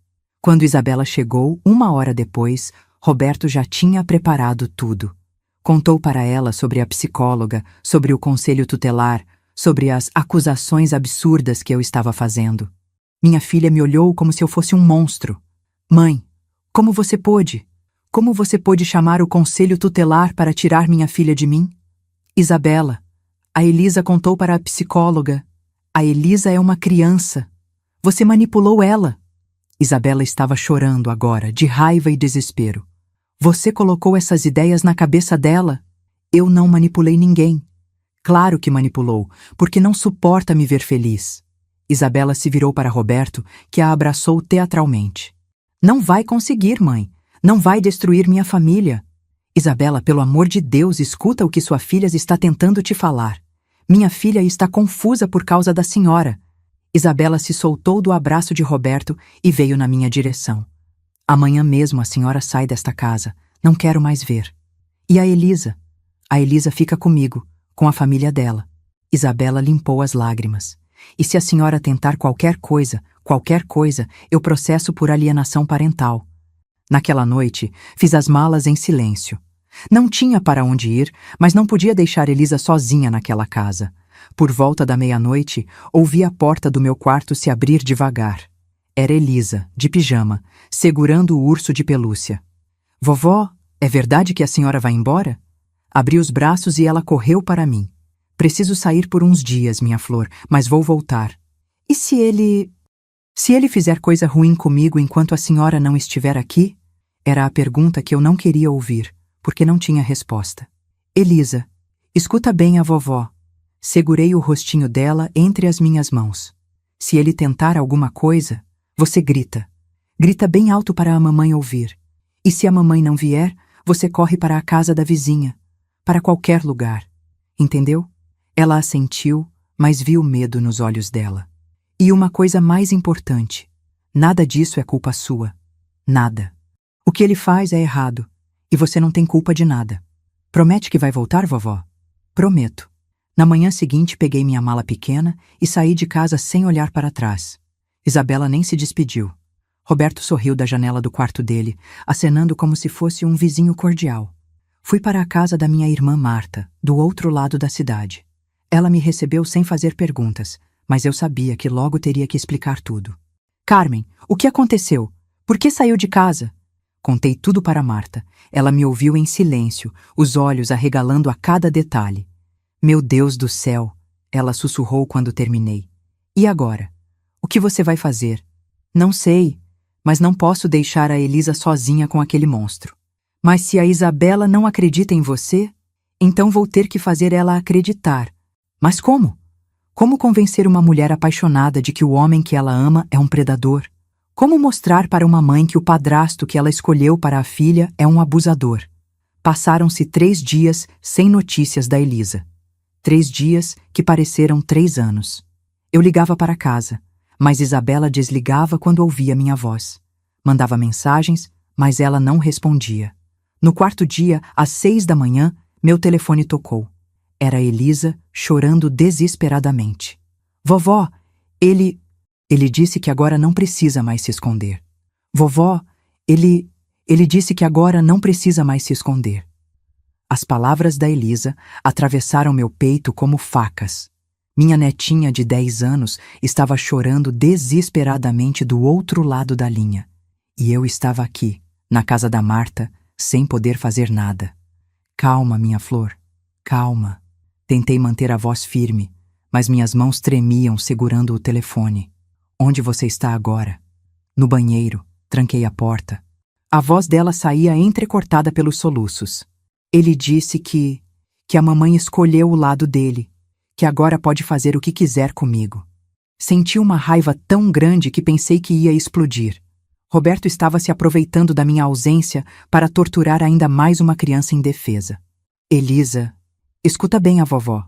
Quando Isabela chegou, 1 hora depois, Roberto já tinha preparado tudo. Contou para ela sobre a psicóloga, sobre o conselho tutelar, sobre as acusações absurdas que eu estava fazendo. Minha filha me olhou como se eu fosse um monstro. Mãe, como você pôde? Como você pôde chamar o conselho tutelar para tirar minha filha de mim? Isabela, a Elisa contou para a psicóloga. A Elisa é uma criança. Você manipulou ela. Isabela estava chorando agora, de raiva e desespero. Você colocou essas ideias na cabeça dela? Eu não manipulei ninguém. Claro que manipulou, porque não suporta me ver feliz. Isabela se virou para Roberto, que a abraçou teatralmente. Não vai conseguir, mãe. Não vai destruir minha família. Isabela, pelo amor de Deus, escuta o que sua filha está tentando te falar. Minha filha está confusa por causa da senhora. Isabela se soltou do abraço de Roberto e veio na minha direção. Amanhã mesmo a senhora sai desta casa. Não quero mais ver. E a Elisa? A Elisa fica comigo, com a família dela. Isabela limpou as lágrimas. E se a senhora tentar qualquer coisa, eu processo por alienação parental. Naquela noite, fiz as malas em silêncio. Não tinha para onde ir, mas não podia deixar Elisa sozinha naquela casa. Por volta da meia-noite, ouvi a porta do meu quarto se abrir devagar. Era Elisa, de pijama, segurando o urso de pelúcia. Vovó, é verdade que a senhora vai embora? Abri os braços e ela correu para mim. Preciso sair por uns dias, minha flor, mas vou voltar. E se ele... Se ele fizer coisa ruim comigo enquanto a senhora não estiver aqui? Era a pergunta que eu não queria ouvir, porque não tinha resposta. Elisa, escuta bem a vovó. Segurei o rostinho dela entre as minhas mãos. Se ele tentar alguma coisa, você grita. Grita bem alto para a mamãe ouvir. E se a mamãe não vier, você corre para a casa da vizinha, para qualquer lugar. Entendeu? Ela assentiu, mas viu medo nos olhos dela. E uma coisa mais importante, nada disso é culpa sua. Nada. O que ele faz é errado, e você não tem culpa de nada. Promete que vai voltar, vovó? Prometo. Na manhã seguinte, peguei minha mala pequena e saí de casa sem olhar para trás. Isabela nem se despediu. Roberto sorriu da janela do quarto dele, acenando como se fosse um vizinho cordial. Fui para a casa da minha irmã Marta, do outro lado da cidade. Ela me recebeu sem fazer perguntas, mas eu sabia que logo teria que explicar tudo. Carmen, o que aconteceu? Por que saiu de casa? Contei tudo para Marta. Ela me ouviu em silêncio, os olhos arregalando a cada detalhe. Meu Deus do céu, ela sussurrou quando terminei. E agora? O que você vai fazer? Não sei, mas não posso deixar a Elisa sozinha com aquele monstro. Mas se a Isabela não acredita em você, então vou ter que fazer ela acreditar. Mas como? Como convencer uma mulher apaixonada de que o homem que ela ama é um predador? Como mostrar para uma mãe que o padrasto que ela escolheu para a filha é um abusador? Passaram-se 3 dias sem notícias da Elisa. 3 dias que pareceram 3 anos. Eu ligava para casa, mas Isabela desligava quando ouvia minha voz. Mandava mensagens, mas ela não respondia. No quarto dia, às 6 da manhã, meu telefone tocou. Era Elisa, chorando desesperadamente. Vovó, ele disse que agora não precisa mais se esconder. Vovó, ele disse que agora não precisa mais se esconder. As palavras da Elisa atravessaram meu peito como facas. Minha netinha de 10 anos estava chorando desesperadamente do outro lado da linha. E eu estava aqui, na casa da Marta, sem poder fazer nada. Calma, minha flor, calma. Tentei manter a voz firme, mas minhas mãos tremiam segurando o telefone. Onde você está agora? No banheiro. Tranquei a porta. A voz dela saía entrecortada pelos soluços. Ele disse que a mamãe escolheu o lado dele, que agora pode fazer o que quiser comigo. Senti uma raiva tão grande que pensei que ia explodir. Roberto estava se aproveitando da minha ausência para torturar ainda mais uma criança indefesa. Elisa, escuta bem a vovó.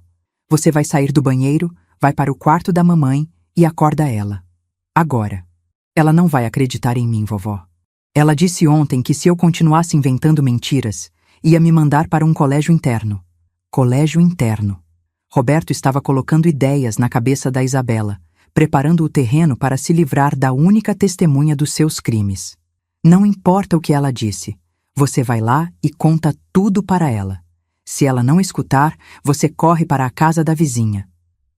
Você vai sair do banheiro, vai para o quarto da mamãe e acorda ela. Agora. Ela não vai acreditar em mim, vovó. Ela disse ontem que se eu continuasse inventando mentiras, ia me mandar para um colégio interno. Colégio interno. Roberto estava colocando ideias na cabeça da Isabela, preparando o terreno para se livrar da única testemunha dos seus crimes. Não importa o que ela disse, você vai lá e conta tudo para ela. Se ela não escutar, você corre para a casa da vizinha.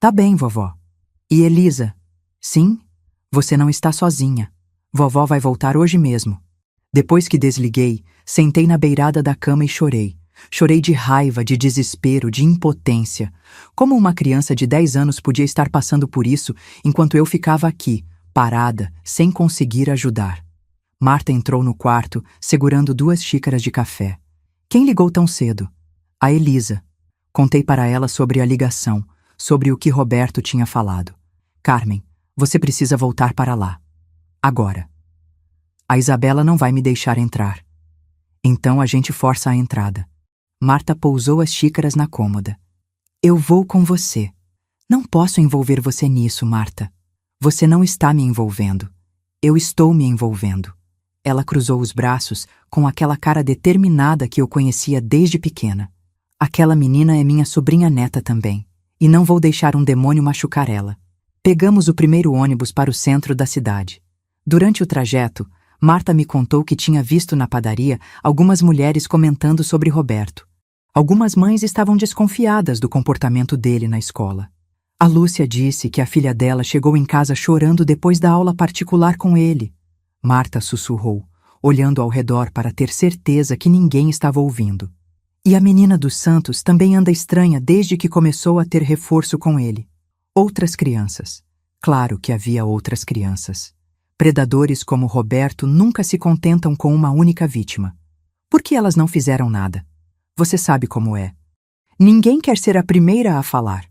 Tá bem, vovó. E Elisa? Sim? Você não está sozinha. Vovó vai voltar hoje mesmo. Depois que desliguei, sentei na beirada da cama e chorei. Chorei de raiva, de desespero, de impotência. Como uma criança de 10 anos podia estar passando por isso enquanto eu ficava aqui, parada, sem conseguir ajudar? Marta entrou no quarto, segurando 2 xícaras de café. Quem ligou tão cedo? A Elisa. Contei para ela sobre a ligação, sobre o que Roberto tinha falado. Carmen, você precisa voltar para lá. Agora. A Isabela não vai me deixar entrar. Então a gente força a entrada. Marta pousou as xícaras na cômoda. Eu vou com você. Não posso envolver você nisso, Marta. Você não está me envolvendo. Eu estou me envolvendo. Ela cruzou os braços com aquela cara determinada que eu conhecia desde pequena. Aquela menina é minha sobrinha neta também, e não vou deixar um demônio machucar ela. Pegamos o primeiro ônibus para o centro da cidade. Durante o trajeto, Marta me contou que tinha visto na padaria algumas mulheres comentando sobre Roberto. Algumas mães estavam desconfiadas do comportamento dele na escola. A Lúcia disse que a filha dela chegou em casa chorando depois da aula particular com ele. Marta sussurrou, olhando ao redor para ter certeza que ninguém estava ouvindo. E a menina dos Santos também anda estranha desde que começou a ter reforço com ele. Outras crianças. Claro que havia outras crianças. Predadores como Roberto nunca se contentam com uma única vítima. Por que elas não fizeram nada? Você sabe como é. Ninguém quer ser a primeira a falar.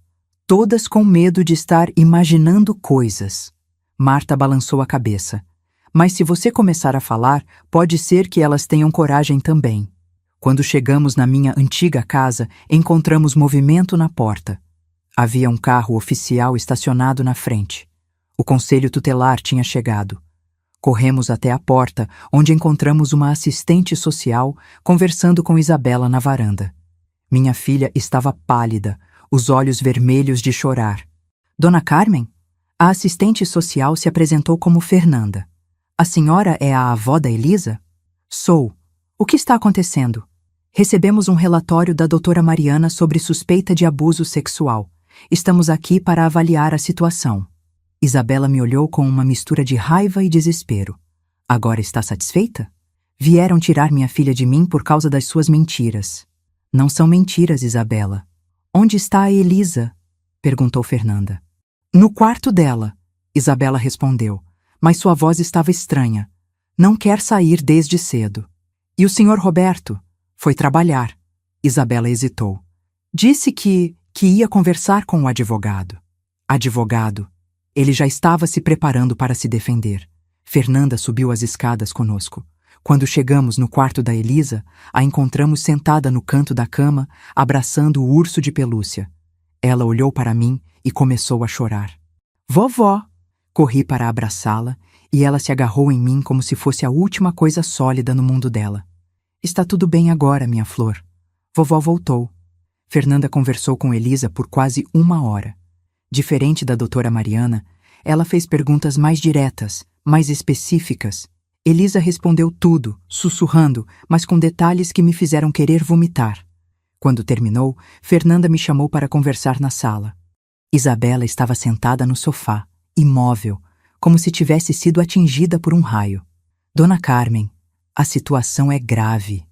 Todas com medo de estar imaginando coisas. Marta balançou a cabeça. Mas se você começar a falar, pode ser que elas tenham coragem também. Quando chegamos na minha antiga casa, encontramos movimento na porta. Havia um carro oficial estacionado na frente. O conselho tutelar tinha chegado. Corremos até a porta, onde encontramos uma assistente social conversando com Isabela na varanda. Minha filha estava pálida, os olhos vermelhos de chorar. Dona Carmen? A assistente social se apresentou como Fernanda. A senhora é a avó da Elisa? Sou. O que está acontecendo? Recebemos um relatório da doutora Mariana sobre suspeita de abuso sexual. Estamos aqui para avaliar a situação. Isabela me olhou com uma mistura de raiva e desespero. Agora está satisfeita? Vieram tirar minha filha de mim por causa das suas mentiras. Não são mentiras, Isabela. Onde está a Elisa? Perguntou Fernanda. No quarto dela, Isabela respondeu, mas sua voz estava estranha. Não quer sair desde cedo. E o senhor Roberto? Foi trabalhar. Isabela hesitou. Disse que ia conversar com o advogado. Advogado. Ele já estava se preparando para se defender. Fernanda subiu as escadas conosco. Quando chegamos no quarto da Elisa, a encontramos sentada no canto da cama, abraçando o urso de pelúcia. Ela olhou para mim e começou a chorar. Vovó! Corri para abraçá-la e ela se agarrou em mim como se fosse a última coisa sólida no mundo dela. Está tudo bem agora, minha flor. Vovó voltou. Fernanda conversou com Elisa por quase 1 hora. Diferente da doutora Mariana, ela fez perguntas mais diretas, mais específicas. Elisa respondeu tudo, sussurrando, mas com detalhes que me fizeram querer vomitar. Quando terminou, Fernanda me chamou para conversar na sala. Isabela estava sentada no sofá, imóvel, como se tivesse sido atingida por um raio. Dona Carmen, a situação é grave,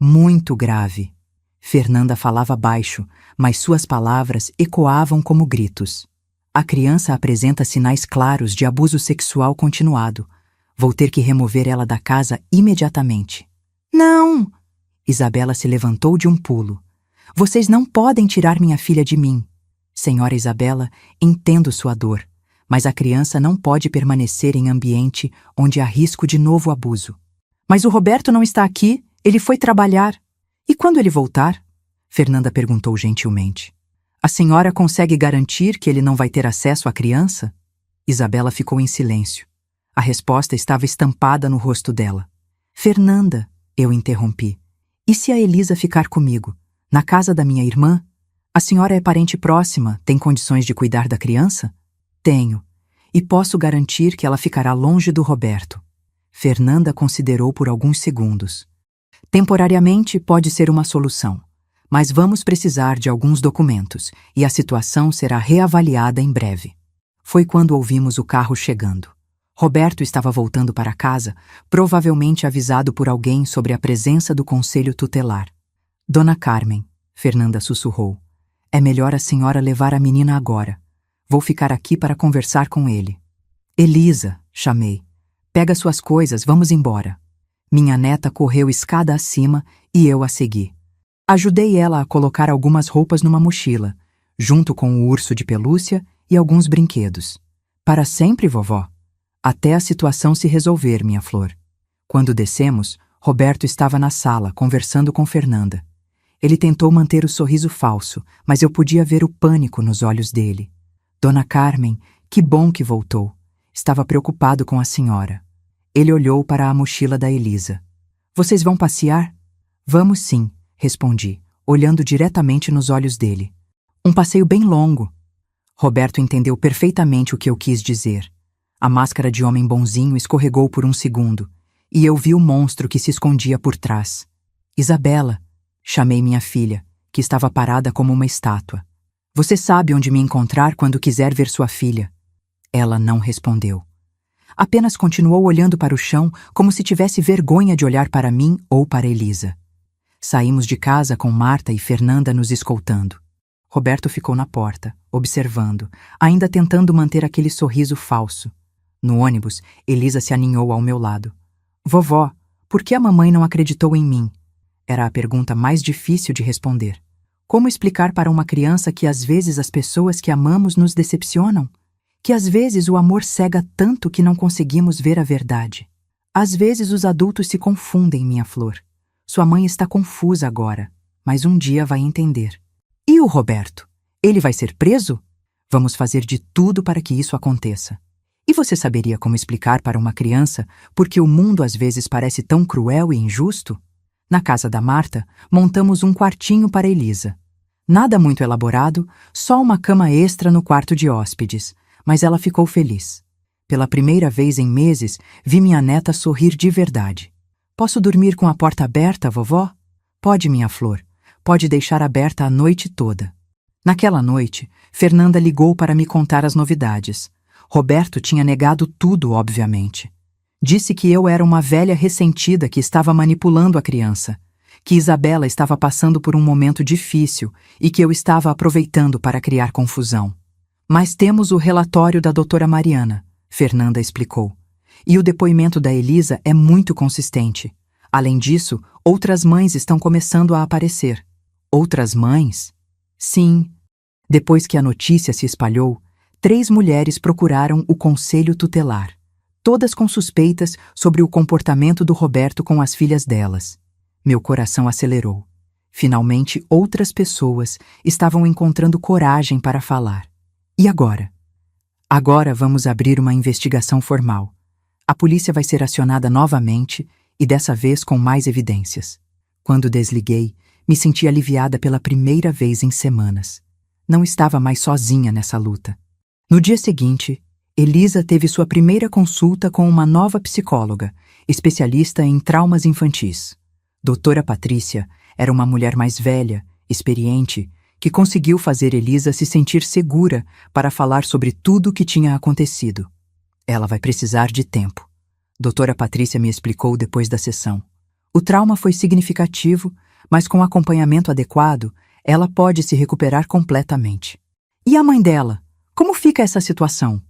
muito grave. Fernanda falava baixo, mas suas palavras ecoavam como gritos. A criança apresenta sinais claros de abuso sexual continuado. Vou ter que remover ela da casa imediatamente. Não! Isabela se levantou de um pulo. Vocês não podem tirar minha filha de mim. Senhora Isabela, entendo sua dor, mas a criança não pode permanecer em ambiente onde há risco de novo abuso. Mas o Roberto não está aqui, ele foi trabalhar. E quando ele voltar? Fernanda perguntou gentilmente. A senhora consegue garantir que ele não vai ter acesso à criança? Isabela ficou em silêncio. A resposta estava estampada no rosto dela. Fernanda, eu interrompi. E se a Elisa ficar comigo, na casa da minha irmã? A senhora é parente próxima, tem condições de cuidar da criança? Tenho. E posso garantir que ela ficará longe do Roberto. Fernanda considerou por alguns segundos. Temporariamente pode ser uma solução, mas vamos precisar de alguns documentos e a situação será reavaliada em breve. Foi quando ouvimos o carro chegando. Roberto estava voltando para casa, provavelmente avisado por alguém sobre a presença do conselho tutelar. Dona Carmen, Fernanda sussurrou, é melhor a senhora levar a menina agora. Vou ficar aqui para conversar com ele. Elisa, chamei. Pega suas coisas, vamos embora. Minha neta correu escada acima e eu a segui. Ajudei ela a colocar algumas roupas numa mochila, junto com o urso de pelúcia e alguns brinquedos. Para sempre, vovó. Até a situação se resolver, minha flor. Quando descemos, Roberto estava na sala, conversando com Fernanda. Ele tentou manter o sorriso falso, mas eu podia ver o pânico nos olhos dele. Dona Carmen, que bom que voltou. Estava preocupado com a senhora. Ele olhou para a mochila da Elisa. Vocês vão passear? Vamos sim, respondi, olhando diretamente nos olhos dele. Um passeio bem longo. Roberto entendeu perfeitamente o que eu quis dizer. A máscara de homem bonzinho escorregou por um segundo, e eu vi o monstro que se escondia por trás. Isabela, chamei minha filha, que estava parada como uma estátua. Você sabe onde me encontrar quando quiser ver sua filha. Ela não respondeu. Apenas continuou olhando para o chão como se tivesse vergonha de olhar para mim ou para Elisa. Saímos de casa com Marta e Fernanda nos escoltando. Roberto ficou na porta, observando, ainda tentando manter aquele sorriso falso. No ônibus, Elisa se aninhou ao meu lado. Vovó, por que a mamãe não acreditou em mim? Era a pergunta mais difícil de responder. Como explicar para uma criança que às vezes as pessoas que amamos nos decepcionam? Que às vezes o amor cega tanto que não conseguimos ver a verdade? Às vezes os adultos se confundem, minha flor. Sua mãe está confusa agora, mas um dia vai entender. E o Roberto? Ele vai ser preso? Vamos fazer de tudo para que isso aconteça. E você saberia como explicar para uma criança por que o mundo às vezes parece tão cruel e injusto? Na casa da Marta, montamos um quartinho para Elisa. Nada muito elaborado, só uma cama extra no quarto de hóspedes, mas ela ficou feliz. Pela primeira vez em meses, vi minha neta sorrir de verdade. Posso dormir com a porta aberta, vovó? Pode, minha flor. Pode deixar aberta a noite toda. Naquela noite, Fernanda ligou para me contar as novidades. Roberto tinha negado tudo, obviamente. Disse que eu era uma velha ressentida que estava manipulando a criança, que Isabela estava passando por um momento difícil e que eu estava aproveitando para criar confusão. Mas temos o relatório da doutora Mariana, Fernanda explicou. E o depoimento da Elisa é muito consistente. Além disso, outras mães estão começando a aparecer. Outras mães? Sim. Depois que a notícia se espalhou, 3 mulheres procuraram o conselho tutelar, todas com suspeitas sobre o comportamento do Roberto com as filhas delas. Meu coração acelerou. Finalmente, outras pessoas estavam encontrando coragem para falar. E agora? Agora vamos abrir uma investigação formal. A polícia vai ser acionada novamente e dessa vez com mais evidências. Quando desliguei, me senti aliviada pela primeira vez em semanas. Não estava mais sozinha nessa luta. No dia seguinte, Elisa teve sua primeira consulta com uma nova psicóloga, especialista em traumas infantis. Doutora Patrícia era uma mulher mais velha, experiente, que conseguiu fazer Elisa se sentir segura para falar sobre tudo o que tinha acontecido. Ela vai precisar de tempo. Doutora Patrícia me explicou depois da sessão. O trauma foi significativo, mas com acompanhamento adequado, ela pode se recuperar completamente. E a mãe dela? Como fica essa situação?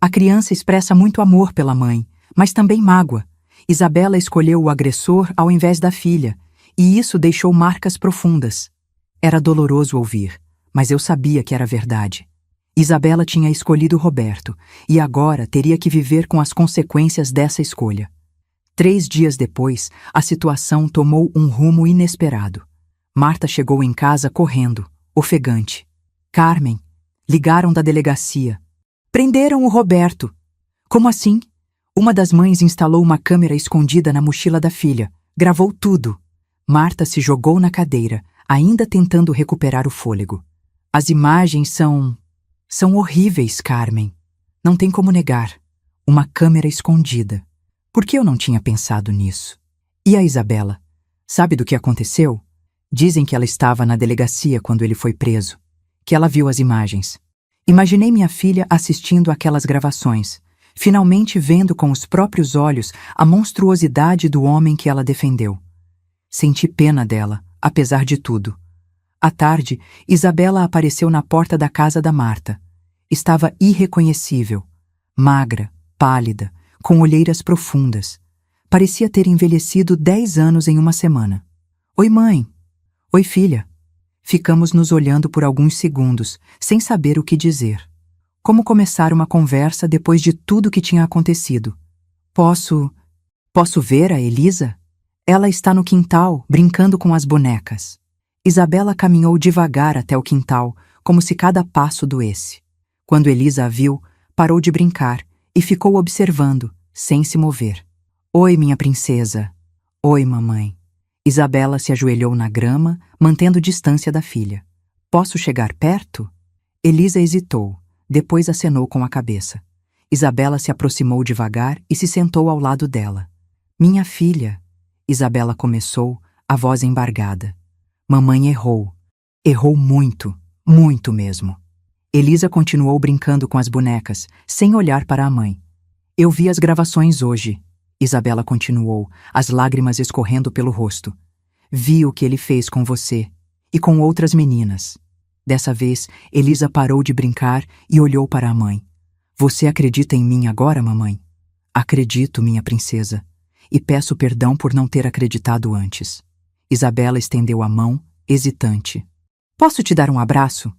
A criança expressa muito amor pela mãe, mas também mágoa. Isabela escolheu o agressor ao invés da filha, e isso deixou marcas profundas. Era doloroso ouvir, mas eu sabia que era verdade. Isabela tinha escolhido Roberto, e agora teria que viver com as consequências dessa escolha. 3 dias depois, a situação tomou um rumo inesperado. Marta chegou em casa correndo, ofegante. Carmen, ligaram da delegacia. Prenderam o Roberto. Como assim? Uma das mães instalou uma câmera escondida na mochila da filha. Gravou tudo. Marta se jogou na cadeira, ainda tentando recuperar o fôlego. As imagens são horríveis, Carmen. Não tem como negar. Uma câmera escondida. Por que eu não tinha pensado nisso? E a Isabela? Sabe do que aconteceu? Dizem que ela estava na delegacia quando ele foi preso, que ela viu as imagens. Imaginei minha filha assistindo aquelas gravações, finalmente vendo com os próprios olhos a monstruosidade do homem que ela defendeu. Senti pena dela, apesar de tudo. À tarde, Isabela apareceu na porta da casa da Marta. Estava irreconhecível, magra, pálida, com olheiras profundas. Parecia ter envelhecido 10 anos em uma semana. Oi, mãe. Oi, filha. Ficamos nos olhando por alguns segundos, sem saber o que dizer. Como começar uma conversa depois de tudo que tinha acontecido? Posso ver a Elisa? Ela está no quintal, brincando com as bonecas. Isabela caminhou devagar até o quintal, como se cada passo doesse. Quando Elisa a viu, parou de brincar e ficou observando, sem se mover. Oi, minha princesa. Oi, mamãe. Isabela se ajoelhou na grama, mantendo distância da filha. Posso chegar perto? Elisa hesitou, depois acenou com a cabeça. Isabela se aproximou devagar e se sentou ao lado dela. Minha filha, Isabela começou, a voz embargada. Mamãe errou. Errou muito, muito mesmo. Elisa continuou brincando com as bonecas, sem olhar para a mãe. Eu vi as gravações hoje. Isabela continuou, as lágrimas escorrendo pelo rosto. Vi o que ele fez com você e com outras meninas. Dessa vez, Elisa parou de brincar e olhou para a mãe. Você acredita em mim agora, mamãe? Acredito, minha princesa, e peço perdão por não ter acreditado antes. Isabela estendeu a mão, hesitante. Posso te dar um abraço?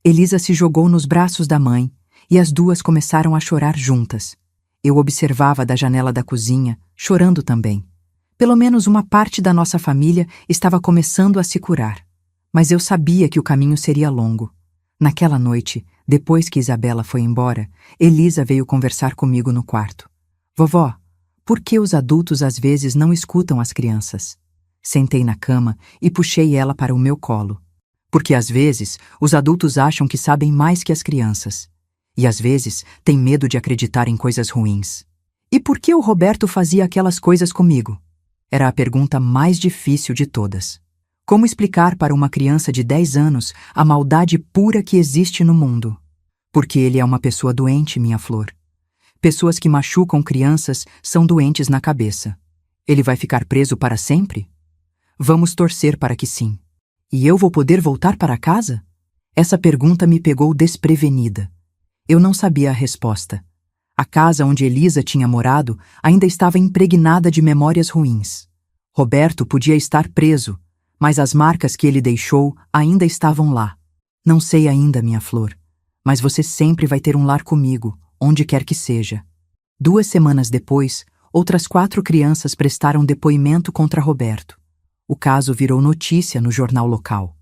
Elisa se jogou nos braços da mãe e as duas começaram a chorar juntas. Eu observava da janela da cozinha, chorando também. Pelo menos uma parte da nossa família estava começando a se curar. Mas eu sabia que o caminho seria longo. Naquela noite, depois que Isabela foi embora, Elisa veio conversar comigo no quarto. Vovó, por que os adultos às vezes não escutam as crianças? Sentei na cama e puxei ela para o meu colo. Porque às vezes os adultos acham que sabem mais que as crianças. E às vezes têm medo de acreditar em coisas ruins. E por que o Roberto fazia aquelas coisas comigo? Era a pergunta mais difícil de todas. Como explicar para uma criança de 10 anos a maldade pura que existe no mundo? Porque ele é uma pessoa doente, minha flor. Pessoas que machucam crianças são doentes na cabeça. Ele vai ficar preso para sempre? Vamos torcer para que sim. E eu vou poder voltar para casa? Essa pergunta me pegou desprevenida. Eu não sabia a resposta. A casa onde Elisa tinha morado ainda estava impregnada de memórias ruins. Roberto podia estar preso, mas as marcas que ele deixou ainda estavam lá. Não sei ainda, minha flor, mas você sempre vai ter um lar comigo, onde quer que seja. 2 semanas depois, outras 4 crianças prestaram depoimento contra Roberto. O caso virou notícia no jornal local.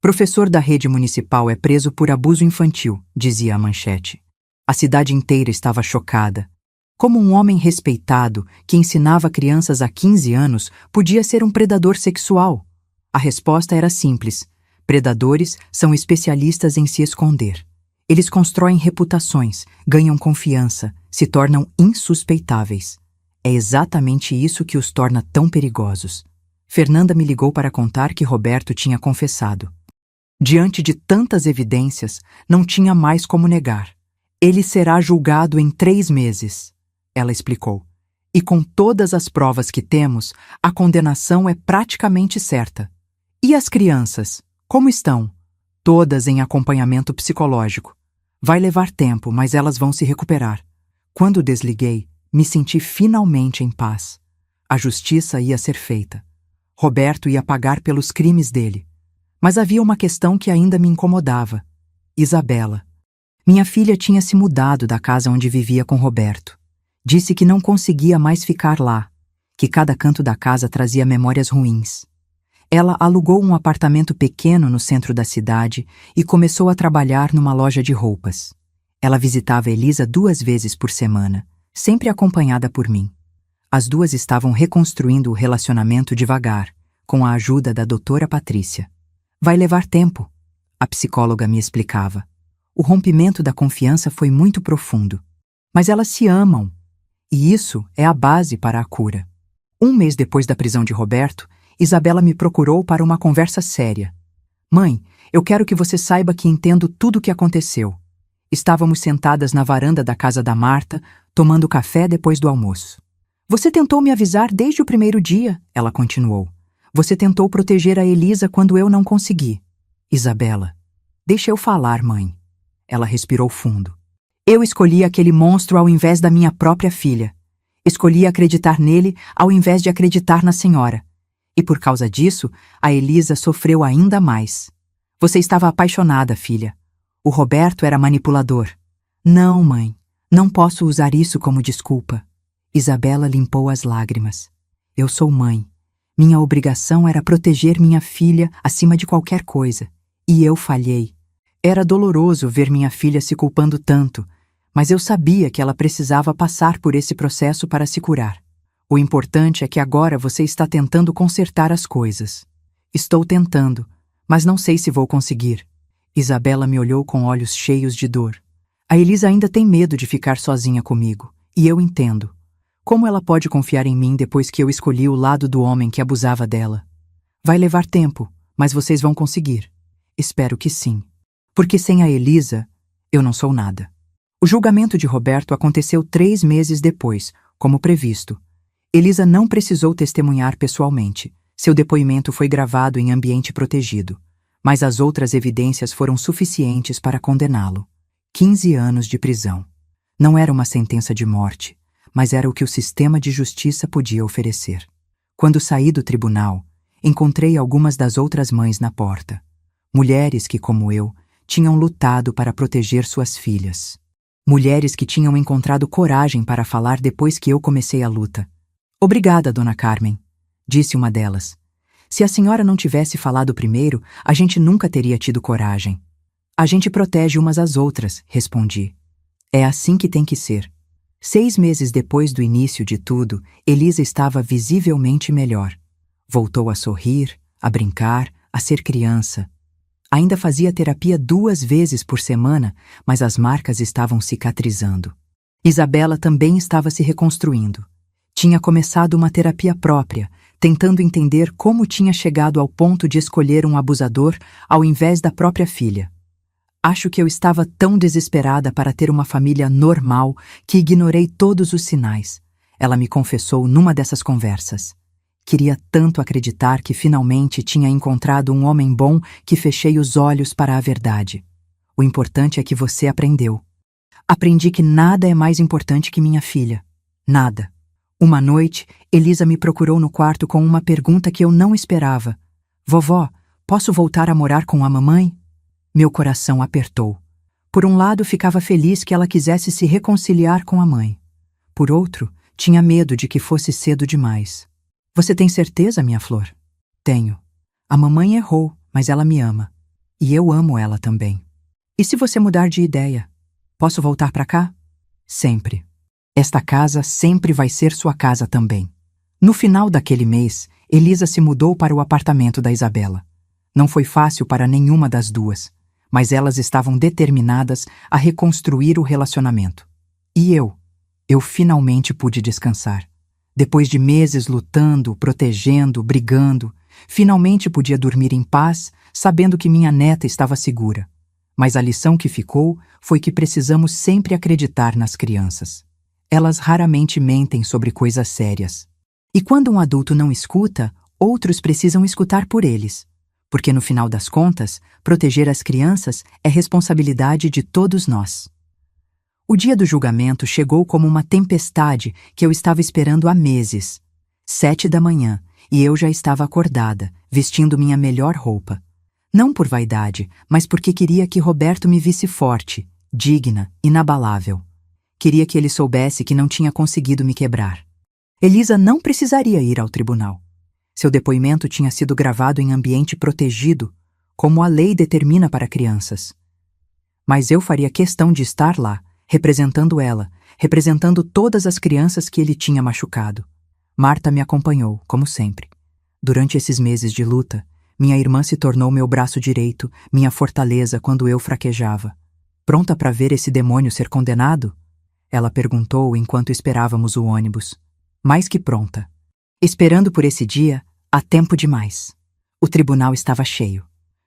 Professor da rede municipal é preso por abuso infantil, dizia a manchete. A cidade inteira estava chocada. Como um homem respeitado, que ensinava crianças há 15 anos, podia ser um predador sexual? A resposta era simples: predadores são especialistas em se esconder. Eles constroem reputações, ganham confiança, se tornam insuspeitáveis. É exatamente isso que os torna tão perigosos. Fernanda me ligou para contar que Roberto tinha confessado. Diante de tantas evidências, não tinha mais como negar. Ele será julgado em 3 meses, ela explicou. E com todas as provas que temos, a condenação é praticamente certa. E as crianças, como estão? Todas em acompanhamento psicológico. Vai levar tempo, mas elas vão se recuperar. Quando desliguei, me senti finalmente em paz. A justiça ia ser feita. Roberto ia pagar pelos crimes dele. Mas havia uma questão que ainda me incomodava. Isabela. Minha filha tinha se mudado da casa onde vivia com Roberto. Disse que não conseguia mais ficar lá, que cada canto da casa trazia memórias ruins. Ela alugou um apartamento pequeno no centro da cidade e começou a trabalhar numa loja de roupas. Ela visitava Elisa 2 vezes por semana, sempre acompanhada por mim. As duas estavam reconstruindo o relacionamento devagar, com a ajuda da doutora Patrícia. Vai levar tempo, a psicóloga me explicava. O rompimento da confiança foi muito profundo. Mas elas se amam, e isso é a base para a cura. 1 mês depois da prisão de Roberto, Isabela me procurou para uma conversa séria. Mãe, eu quero que você saiba que entendo tudo o que aconteceu. Estávamos sentadas na varanda da casa da Marta, tomando café depois do almoço. Você tentou me avisar desde o primeiro dia, ela continuou. Você tentou proteger a Elisa quando eu não consegui. Isabela, deixa eu falar, mãe. Ela respirou fundo. Eu escolhi aquele monstro ao invés da minha própria filha. Escolhi acreditar nele ao invés de acreditar na senhora. E por causa disso, a Elisa sofreu ainda mais. Você estava apaixonada, filha. O Roberto era manipulador. Não, mãe, não posso usar isso como desculpa. Isabela limpou as lágrimas. Eu sou mãe. Minha obrigação era proteger minha filha acima de qualquer coisa. E eu falhei. Era doloroso ver minha filha se culpando tanto, mas eu sabia que ela precisava passar por esse processo para se curar. O importante é que agora você está tentando consertar as coisas. Estou tentando, mas não sei se vou conseguir. Isabela me olhou com olhos cheios de dor. A Elisa ainda tem medo de ficar sozinha comigo, e eu entendo. Como ela pode confiar em mim depois que eu escolhi o lado do homem que abusava dela? Vai levar tempo, mas vocês vão conseguir. Espero que sim. Porque sem a Elisa, eu não sou nada. O julgamento de Roberto aconteceu 3 meses depois, como previsto. Elisa não precisou testemunhar pessoalmente. Seu depoimento foi gravado em ambiente protegido. Mas as outras evidências foram suficientes para condená-lo. 15 anos de prisão. Não era uma sentença de morte, mas era o que o sistema de justiça podia oferecer. Quando saí do tribunal, encontrei algumas das outras mães na porta. Mulheres que, como eu, tinham lutado para proteger suas filhas. Mulheres que tinham encontrado coragem para falar depois que eu comecei a luta. Obrigada, dona Carmen, disse uma delas. Se a senhora não tivesse falado primeiro, a gente nunca teria tido coragem. A gente protege umas às outras, respondi. É assim que tem que ser. 6 meses depois do início de tudo, Elisa estava visivelmente melhor. Voltou a sorrir, a brincar, a ser criança. Ainda fazia terapia 2 vezes por semana, mas as marcas estavam cicatrizando. Isabela também estava se reconstruindo. Tinha começado uma terapia própria, tentando entender como tinha chegado ao ponto de escolher um abusador ao invés da própria filha. Acho que eu estava tão desesperada para ter uma família normal que ignorei todos os sinais. Ela me confessou numa dessas conversas. Queria tanto acreditar que finalmente tinha encontrado um homem bom que fechei os olhos para a verdade. O importante é que você aprendeu. Aprendi que nada é mais importante que minha filha. Nada. Uma noite, Elisa me procurou no quarto com uma pergunta que eu não esperava. Vovó, posso voltar a morar com a mamãe? Meu coração apertou. Por um lado, ficava feliz que ela quisesse se reconciliar com a mãe. Por outro, tinha medo de que fosse cedo demais. Você tem certeza, minha flor? Tenho. A mamãe errou, mas ela me ama. E eu amo ela também. E se você mudar de ideia? Posso voltar para cá? Sempre. Esta casa sempre vai ser sua casa também. No final daquele mês, Elisa se mudou para o apartamento da Isabela. Não foi fácil para nenhuma das duas, mas elas estavam determinadas a reconstruir o relacionamento. E eu finalmente pude descansar. Depois de meses lutando, protegendo, brigando, finalmente podia dormir em paz, sabendo que minha neta estava segura. Mas a lição que ficou foi que precisamos sempre acreditar nas crianças. Elas raramente mentem sobre coisas sérias. E quando um adulto não escuta, outros precisam escutar por eles. Porque no final das contas, proteger as crianças é responsabilidade de todos nós. O dia do julgamento chegou como uma tempestade que eu estava esperando há meses. 7 da manhã, e eu já estava acordada, vestindo minha melhor roupa. Não por vaidade, mas porque queria que Roberto me visse forte, digna, inabalável. Queria que ele soubesse que não tinha conseguido me quebrar. Elisa não precisaria ir ao tribunal. Seu depoimento tinha sido gravado em ambiente protegido, como a lei determina para crianças. Mas eu faria questão de estar lá, representando ela, representando todas as crianças que ele tinha machucado. Marta me acompanhou, como sempre. Durante esses meses de luta, minha irmã se tornou meu braço direito, minha fortaleza quando eu fraquejava. Pronta para ver esse demônio ser condenado? Ela perguntou enquanto esperávamos o ônibus. Mais que pronta. Esperando por esse dia, há tempo demais. O tribunal estava cheio.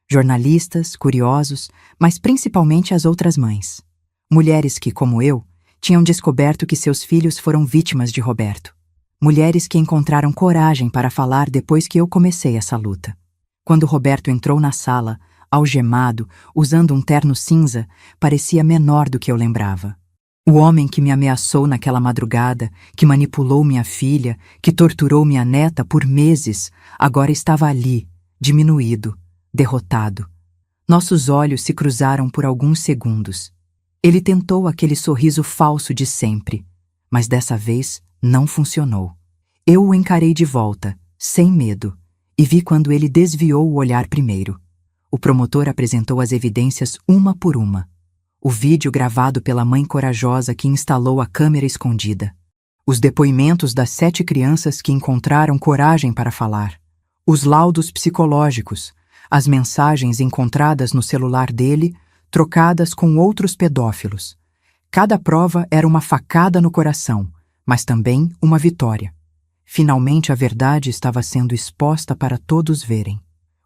Jornalistas, curiosos, mas principalmente as outras mães. Mulheres que, como eu, tinham descoberto que seus filhos foram vítimas de Roberto. Mulheres que encontraram coragem para falar depois que eu comecei essa luta. Quando Roberto entrou na sala, algemado, usando um terno cinza, parecia menor do que eu lembrava. O homem que me ameaçou naquela madrugada, que manipulou minha filha, que torturou minha neta por meses, agora estava ali, diminuído, derrotado. Nossos olhos se cruzaram por alguns segundos. Ele tentou aquele sorriso falso de sempre, mas dessa vez não funcionou. Eu o encarei de volta, sem medo, e vi quando ele desviou o olhar primeiro. O promotor apresentou as evidências uma por uma. O vídeo gravado pela mãe corajosa que instalou a câmera escondida. Os depoimentos das 7 crianças que encontraram coragem para falar. Os laudos psicológicos, as mensagens encontradas no celular dele, trocadas com outros pedófilos. Cada prova era uma facada no coração, mas também uma vitória. Finalmente a verdade estava sendo exposta para todos verem.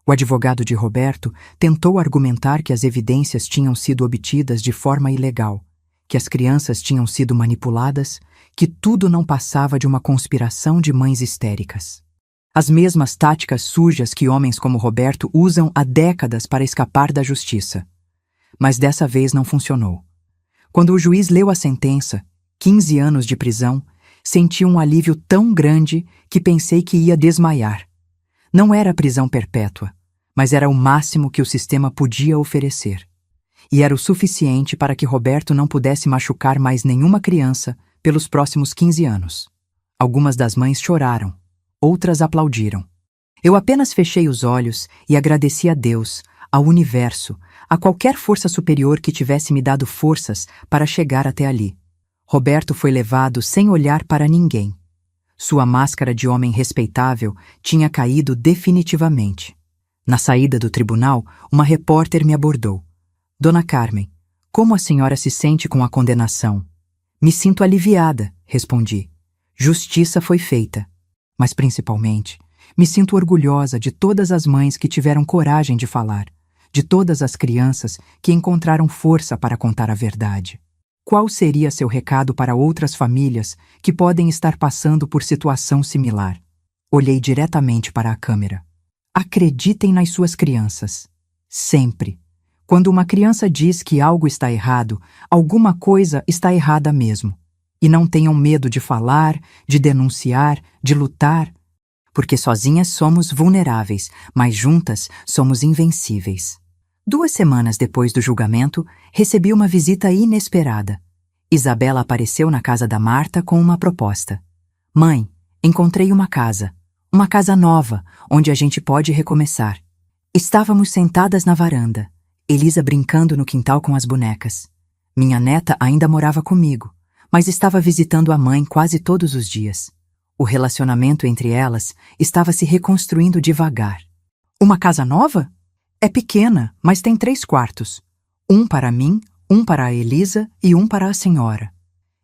O advogado de Roberto tentou argumentar que as evidências tinham sido obtidas de forma ilegal, que as crianças tinham sido manipuladas, que tudo não passava de uma conspiração de mães histéricas. As mesmas táticas sujas que homens como Roberto usam há décadas para escapar da justiça. Mas dessa vez não funcionou. Quando o juiz leu a sentença, 15 anos de prisão, senti um alívio tão grande que pensei que ia desmaiar. Não era prisão perpétua, mas era o máximo que o sistema podia oferecer. E era o suficiente para que Roberto não pudesse machucar mais nenhuma criança pelos próximos 15 anos. Algumas das mães choraram, outras aplaudiram. Eu apenas fechei os olhos e agradeci a Deus, ao universo, a qualquer força superior que tivesse me dado forças para chegar até ali. Roberto foi levado sem olhar para ninguém. Sua máscara de homem respeitável tinha caído definitivamente. Na saída do tribunal, uma repórter me abordou. Dona Carmen, como a senhora se sente com a condenação? Me sinto aliviada, respondi. Justiça foi feita. Mas principalmente, me sinto orgulhosa de todas as mães que tiveram coragem de falar, de todas as crianças que encontraram força para contar a verdade. Qual seria seu recado para outras famílias que podem estar passando por situação similar? Olhei diretamente para a câmera. Acreditem nas suas crianças. Sempre. Quando uma criança diz que algo está errado, alguma coisa está errada mesmo. E não tenham medo de falar, de denunciar, de lutar. Porque sozinhas somos vulneráveis, mas juntas somos invencíveis. 2 semanas depois do julgamento, recebi uma visita inesperada. Isabela apareceu na casa da Marta com uma proposta. Mãe, encontrei uma casa nova, onde a gente pode recomeçar. Estávamos sentadas na varanda, Elisa brincando no quintal com as bonecas. Minha neta ainda morava comigo, mas estava visitando a mãe quase todos os dias. O relacionamento entre elas estava se reconstruindo devagar. Uma casa nova? É pequena, mas tem 3 quartos. Um para mim, um para a Elisa e um para a senhora.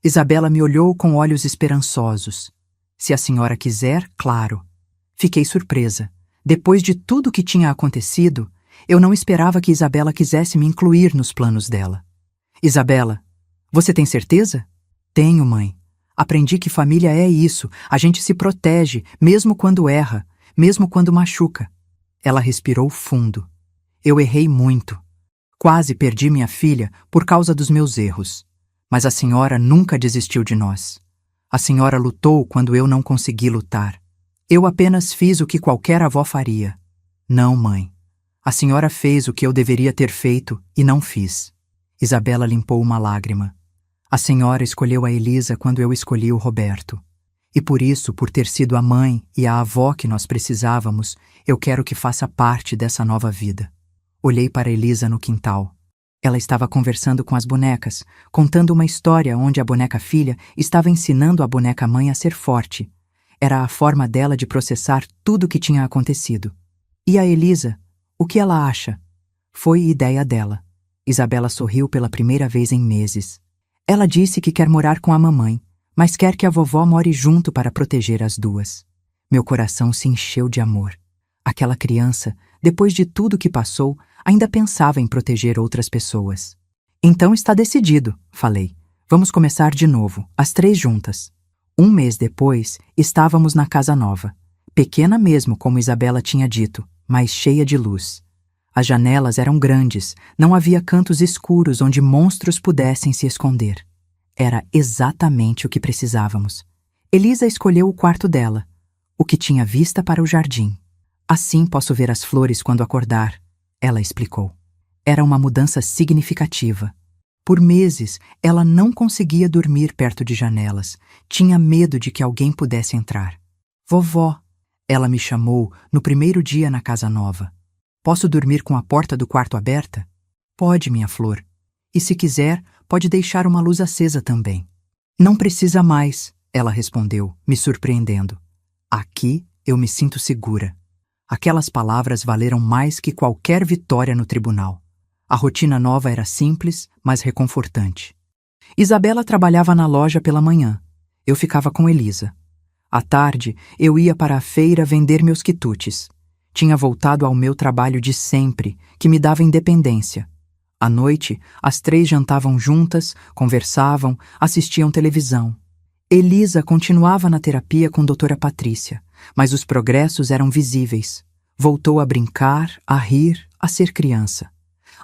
Isabela me olhou com olhos esperançosos. Se a senhora quiser, claro. Fiquei surpresa. Depois de tudo que tinha acontecido, eu não esperava que Isabela quisesse me incluir nos planos dela. Isabela, você tem certeza? Tenho, mãe. Aprendi que família é isso, a gente se protege, mesmo quando erra, mesmo quando machuca. Ela respirou fundo. Eu errei muito. Quase perdi minha filha por causa dos meus erros. Mas a senhora nunca desistiu de nós. A senhora lutou quando eu não consegui lutar. Eu apenas fiz o que qualquer avó faria. Não, mãe. A senhora fez o que eu deveria ter feito e não fiz. Isabela limpou uma lágrima. A senhora escolheu a Elisa quando eu escolhi o Roberto. E por isso, por ter sido a mãe e a avó que nós precisávamos, eu quero que faça parte dessa nova vida. Olhei para Elisa no quintal. Ela estava conversando com as bonecas, contando uma história onde a boneca filha estava ensinando a boneca mãe a ser forte. Era a forma dela de processar tudo o que tinha acontecido. E a Elisa? O que ela acha? Foi ideia dela. Isabela sorriu pela primeira vez em meses. Ela disse que quer morar com a mamãe, mas quer que a vovó more junto para proteger as duas. Meu coração se encheu de amor. Aquela criança, depois de tudo que passou, ainda pensava em proteger outras pessoas. Então está decidido, falei. Vamos começar de novo, as 3 juntas. 1 mês depois, estávamos na casa nova. Pequena mesmo, como Isabela tinha dito, mas cheia de luz. As janelas eram grandes, não havia cantos escuros onde monstros pudessem se esconder. Era exatamente o que precisávamos. Elisa escolheu o quarto dela, o que tinha vista para o jardim. Assim posso ver as flores quando acordar, ela explicou. Era uma mudança significativa. Por meses, ela não conseguia dormir perto de janelas. Tinha medo de que alguém pudesse entrar. Vovó, ela me chamou no primeiro dia na casa nova. Posso dormir com a porta do quarto aberta? Pode, minha flor. E se quiser, pode deixar uma luz acesa também. Não precisa mais, ela respondeu, me surpreendendo. Aqui eu me sinto segura. Aquelas palavras valeram mais que qualquer vitória no tribunal. A rotina nova era simples, mas reconfortante. Isabela trabalhava na loja pela manhã. Eu ficava com Elisa. À tarde, eu ia para a feira vender meus quitutes. Tinha voltado ao meu trabalho de sempre, que me dava independência. À noite, as 3 jantavam juntas, conversavam, assistiam televisão. Elisa continuava na terapia com doutora Patrícia, mas os progressos eram visíveis. Voltou a brincar, a rir, a ser criança.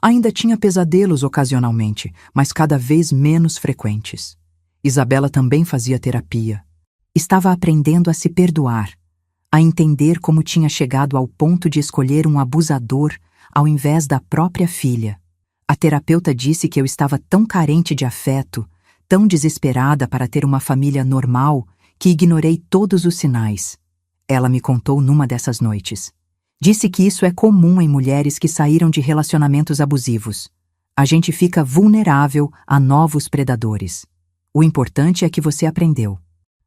Ainda tinha pesadelos ocasionalmente, mas cada vez menos frequentes. Isabela também fazia terapia. Estava aprendendo a se perdoar, a entender como tinha chegado ao ponto de escolher um abusador ao invés da própria filha. A terapeuta disse que eu estava tão carente de afeto, tão desesperada para ter uma família normal, que ignorei todos os sinais. Ela me contou numa dessas noites. Disse que isso é comum em mulheres que saíram de relacionamentos abusivos. A gente fica vulnerável a novos predadores. O importante é que você aprendeu.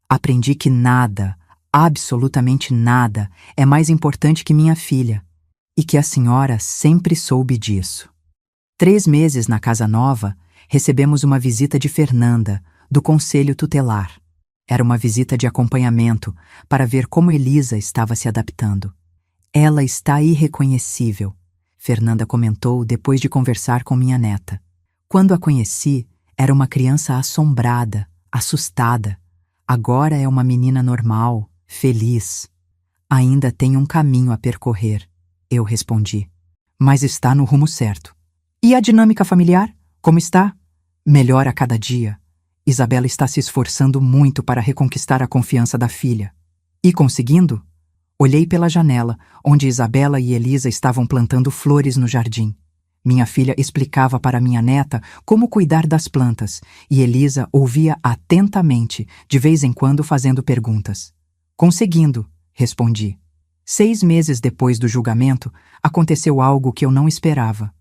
Aprendi que nada, absolutamente nada, é mais importante que minha filha, e que a senhora sempre soube disso. 3 meses na casa nova, recebemos uma visita de Fernanda, do Conselho Tutelar. Era uma visita de acompanhamento para ver como Elisa estava se adaptando. Ela está irreconhecível, Fernanda comentou depois de conversar com minha neta. Quando a conheci, era uma criança assombrada, assustada. Agora é uma menina normal, feliz. Ainda tem um caminho a percorrer, eu respondi. Mas está no rumo certo. E a dinâmica familiar? Como está? Melhor a cada dia. Isabela está se esforçando muito para reconquistar a confiança da filha. E conseguindo? Olhei pela janela, onde Isabela e Elisa estavam plantando flores no jardim. Minha filha explicava para minha neta como cuidar das plantas, e Elisa ouvia atentamente, de vez em quando fazendo perguntas. Conseguindo, respondi. 6 meses depois do julgamento, aconteceu algo que eu não esperava.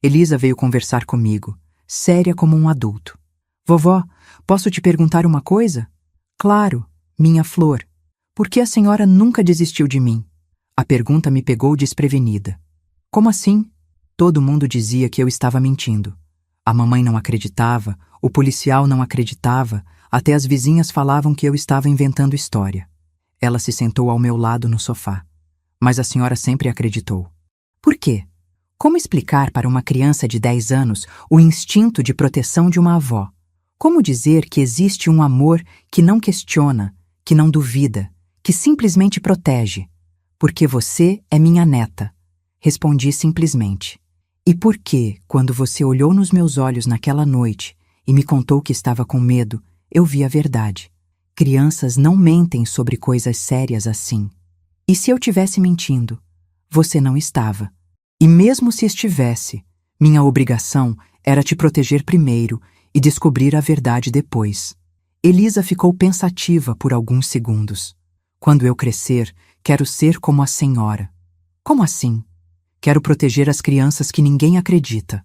Elisa veio conversar comigo, séria como um adulto. Vovó, posso te perguntar uma coisa? Claro, minha flor. Por que a senhora nunca desistiu de mim? A pergunta me pegou desprevenida. Como assim? Todo mundo dizia que eu estava mentindo. A mamãe não acreditava, o policial não acreditava, até as vizinhas falavam que eu estava inventando história. Ela se sentou ao meu lado no sofá. Mas a senhora sempre acreditou. Por quê? Como explicar para uma criança de 10 anos o instinto de proteção de uma avó? Como dizer que existe um amor que não questiona, que não duvida, que simplesmente protege? Porque você é minha neta. Respondi simplesmente. E por que, quando você olhou nos meus olhos naquela noite e me contou que estava com medo, eu vi a verdade? Crianças não mentem sobre coisas sérias assim. E se eu tivesse mentindo? Você não estava. E mesmo se estivesse, minha obrigação era te proteger primeiro e descobrir a verdade depois. Elisa ficou pensativa por alguns segundos. Quando eu crescer, quero ser como a senhora. Como assim? Quero proteger as crianças que ninguém acredita.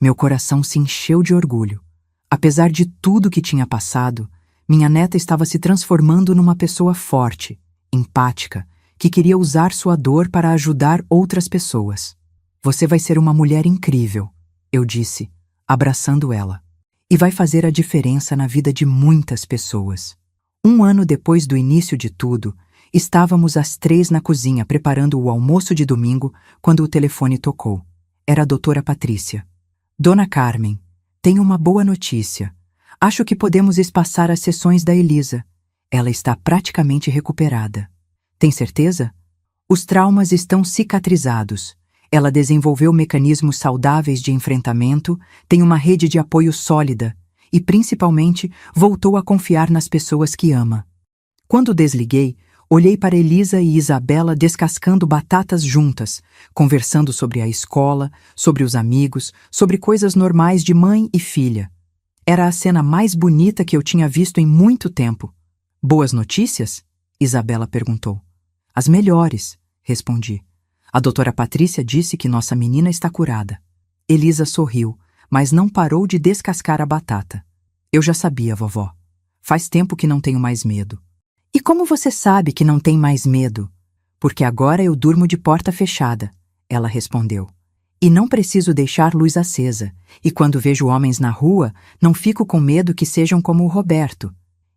Meu coração se encheu de orgulho. Apesar de tudo que tinha passado, minha neta estava se transformando numa pessoa forte, empática, que queria usar sua dor para ajudar outras pessoas. Você vai ser uma mulher incrível, eu disse, abraçando ela. E vai fazer a diferença na vida de muitas pessoas. 1 ano depois do início de tudo, estávamos as 3 na cozinha preparando o almoço de domingo quando o telefone tocou. Era a doutora Patrícia. Dona Carmen, tenho uma boa notícia. Acho que podemos espaçar as sessões da Elisa. Ela está praticamente recuperada. Tem certeza? Os traumas estão cicatrizados. Ela desenvolveu mecanismos saudáveis de enfrentamento, tem uma rede de apoio sólida e, principalmente, voltou a confiar nas pessoas que ama. Quando desliguei, olhei para Elisa e Isabela descascando batatas juntas, conversando sobre a escola, sobre os amigos, sobre coisas normais de mãe e filha. Era a cena mais bonita que eu tinha visto em muito tempo. Boas notícias? Isabela perguntou. As melhores, respondi. A doutora Patrícia disse que nossa menina está curada. Elisa sorriu, mas não parou de descascar a batata. Eu já sabia, vovó. Faz tempo que não tenho mais medo. E como você sabe que não tem mais medo? Porque agora eu durmo de porta fechada, ela respondeu. E não preciso deixar luz acesa. E quando vejo homens na rua, não fico com medo que sejam como o Roberto.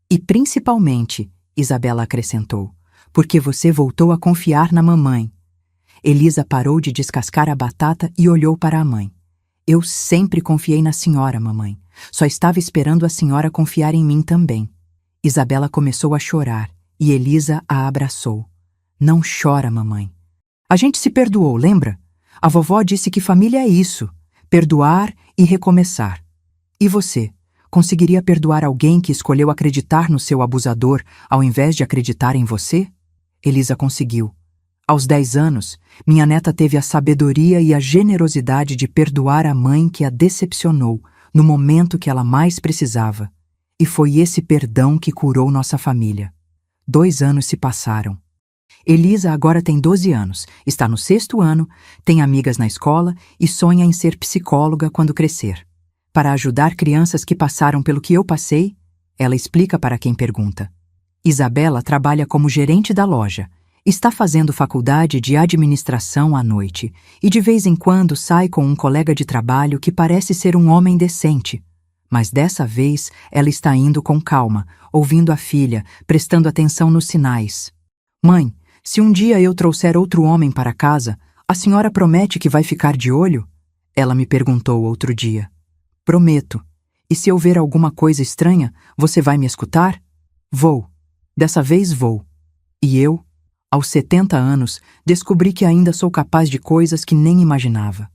E principalmente, Isabela acrescentou, porque você voltou a confiar na mamãe. Elisa parou de descascar a batata e olhou para a mãe. Eu sempre confiei na senhora, mamãe. Só estava esperando a senhora confiar em mim também. Isabela começou a chorar e Elisa a abraçou. Não chora, mamãe. A gente se perdoou, lembra? A vovó disse que família é isso, perdoar e recomeçar. E você, conseguiria perdoar alguém que escolheu acreditar no seu abusador ao invés de acreditar em você? Elisa conseguiu. Aos 10 anos, minha neta teve a sabedoria e a generosidade de perdoar a mãe que a decepcionou no momento que ela mais precisava. E foi esse perdão que curou nossa família. 2 anos se passaram. Elisa agora tem 12 anos, está no 6º ano, tem amigas na escola e sonha em ser psicóloga quando crescer. Para ajudar crianças que passaram pelo que eu passei, ela explica para quem pergunta. Isabela trabalha como gerente da loja, está fazendo faculdade de administração à noite e de vez em quando sai com um colega de trabalho que parece ser um homem decente. Mas dessa vez ela está indo com calma, ouvindo a filha, prestando atenção nos sinais. Mãe, se um dia eu trouxer outro homem para casa, a senhora promete que vai ficar de olho? Ela me perguntou outro dia. Prometo. E se eu ver alguma coisa estranha, você vai me escutar? Vou. Dessa vez vou. E eu, aos 70 anos, descobri que ainda sou capaz de coisas que nem imaginava.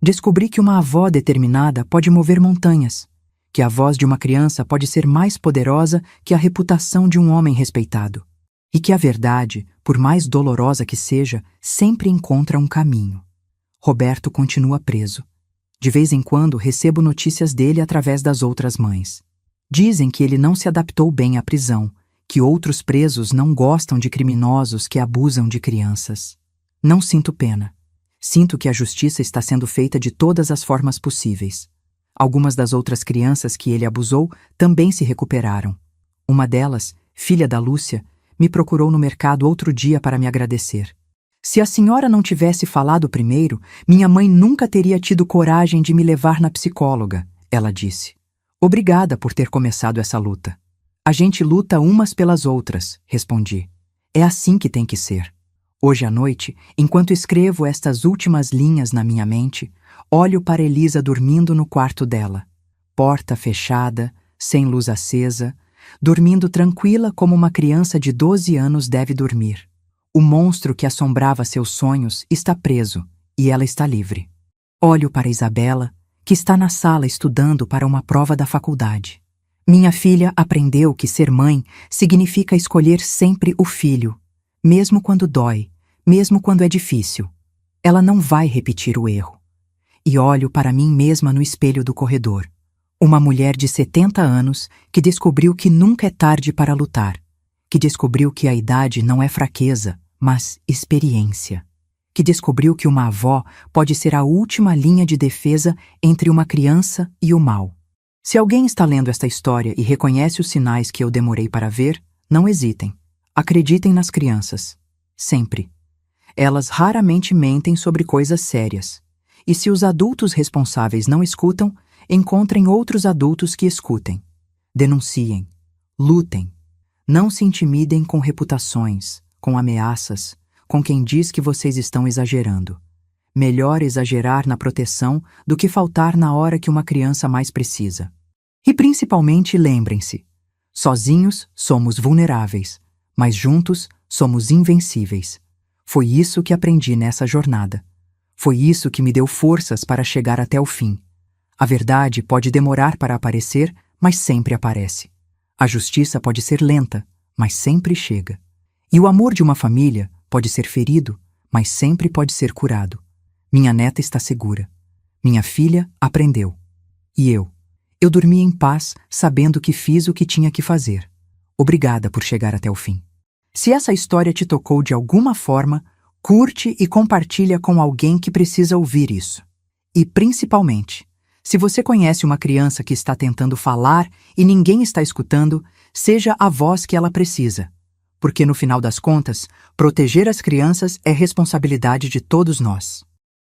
Descobri que uma avó determinada pode mover montanhas, que a voz de uma criança pode ser mais poderosa que a reputação de um homem respeitado, e que a verdade, por mais dolorosa que seja, sempre encontra um caminho. Roberto continua preso. De vez em quando recebo notícias dele através das outras mães. Dizem que ele não se adaptou bem à prisão, que outros presos não gostam de criminosos que abusam de crianças. Não sinto pena. Sinto que a justiça está sendo feita de todas as formas possíveis. Algumas das outras crianças que ele abusou também se recuperaram. Uma delas, filha da Lúcia, me procurou no mercado outro dia para me agradecer. Se a senhora não tivesse falado primeiro, minha mãe nunca teria tido coragem de me levar na psicóloga, ela disse. Obrigada por ter começado essa luta. A gente luta umas pelas outras, respondi. É assim que tem que ser. Hoje à noite, enquanto escrevo estas últimas linhas na minha mente, olho para Elisa dormindo no quarto dela. Porta fechada, sem luz acesa, dormindo tranquila como uma criança de 12 anos deve dormir. O monstro que assombrava seus sonhos está preso e ela está livre. Olho para Isabela, que está na sala estudando para uma prova da faculdade. Minha filha aprendeu que ser mãe significa escolher sempre o filho, mesmo quando dói, mesmo quando é difícil. Ela não vai repetir o erro. E olho para mim mesma no espelho do corredor. Uma mulher de 70 anos que descobriu que nunca é tarde para lutar, que descobriu que a idade não é fraqueza, mas experiência, que descobriu que uma avó pode ser a última linha de defesa entre uma criança e o mal. Se alguém está lendo esta história e reconhece os sinais que eu demorei para ver, não hesitem. Acreditem nas crianças. Sempre. Elas raramente mentem sobre coisas sérias. E se os adultos responsáveis não escutam, encontrem outros adultos que escutem. Denunciem. Lutem. Não se intimidem com reputações, com ameaças, com quem diz que vocês estão exagerando. Melhor exagerar na proteção do que faltar na hora que uma criança mais precisa. E principalmente lembrem-se, sozinhos somos vulneráveis, mas juntos somos invencíveis. Foi isso que aprendi nessa jornada. Foi isso que me deu forças para chegar até o fim. A verdade pode demorar para aparecer, mas sempre aparece. A justiça pode ser lenta, mas sempre chega. E o amor de uma família pode ser ferido, mas sempre pode ser curado. Minha neta está segura. Minha filha aprendeu. E eu? Eu dormi em paz, sabendo que fiz o que tinha que fazer. Obrigada por chegar até o fim. Se essa história te tocou de alguma forma, curte e compartilha com alguém que precisa ouvir isso. E, principalmente, se você conhece uma criança que está tentando falar e ninguém está escutando, seja a voz que ela precisa. Porque, no final das contas, proteger as crianças é responsabilidade de todos nós.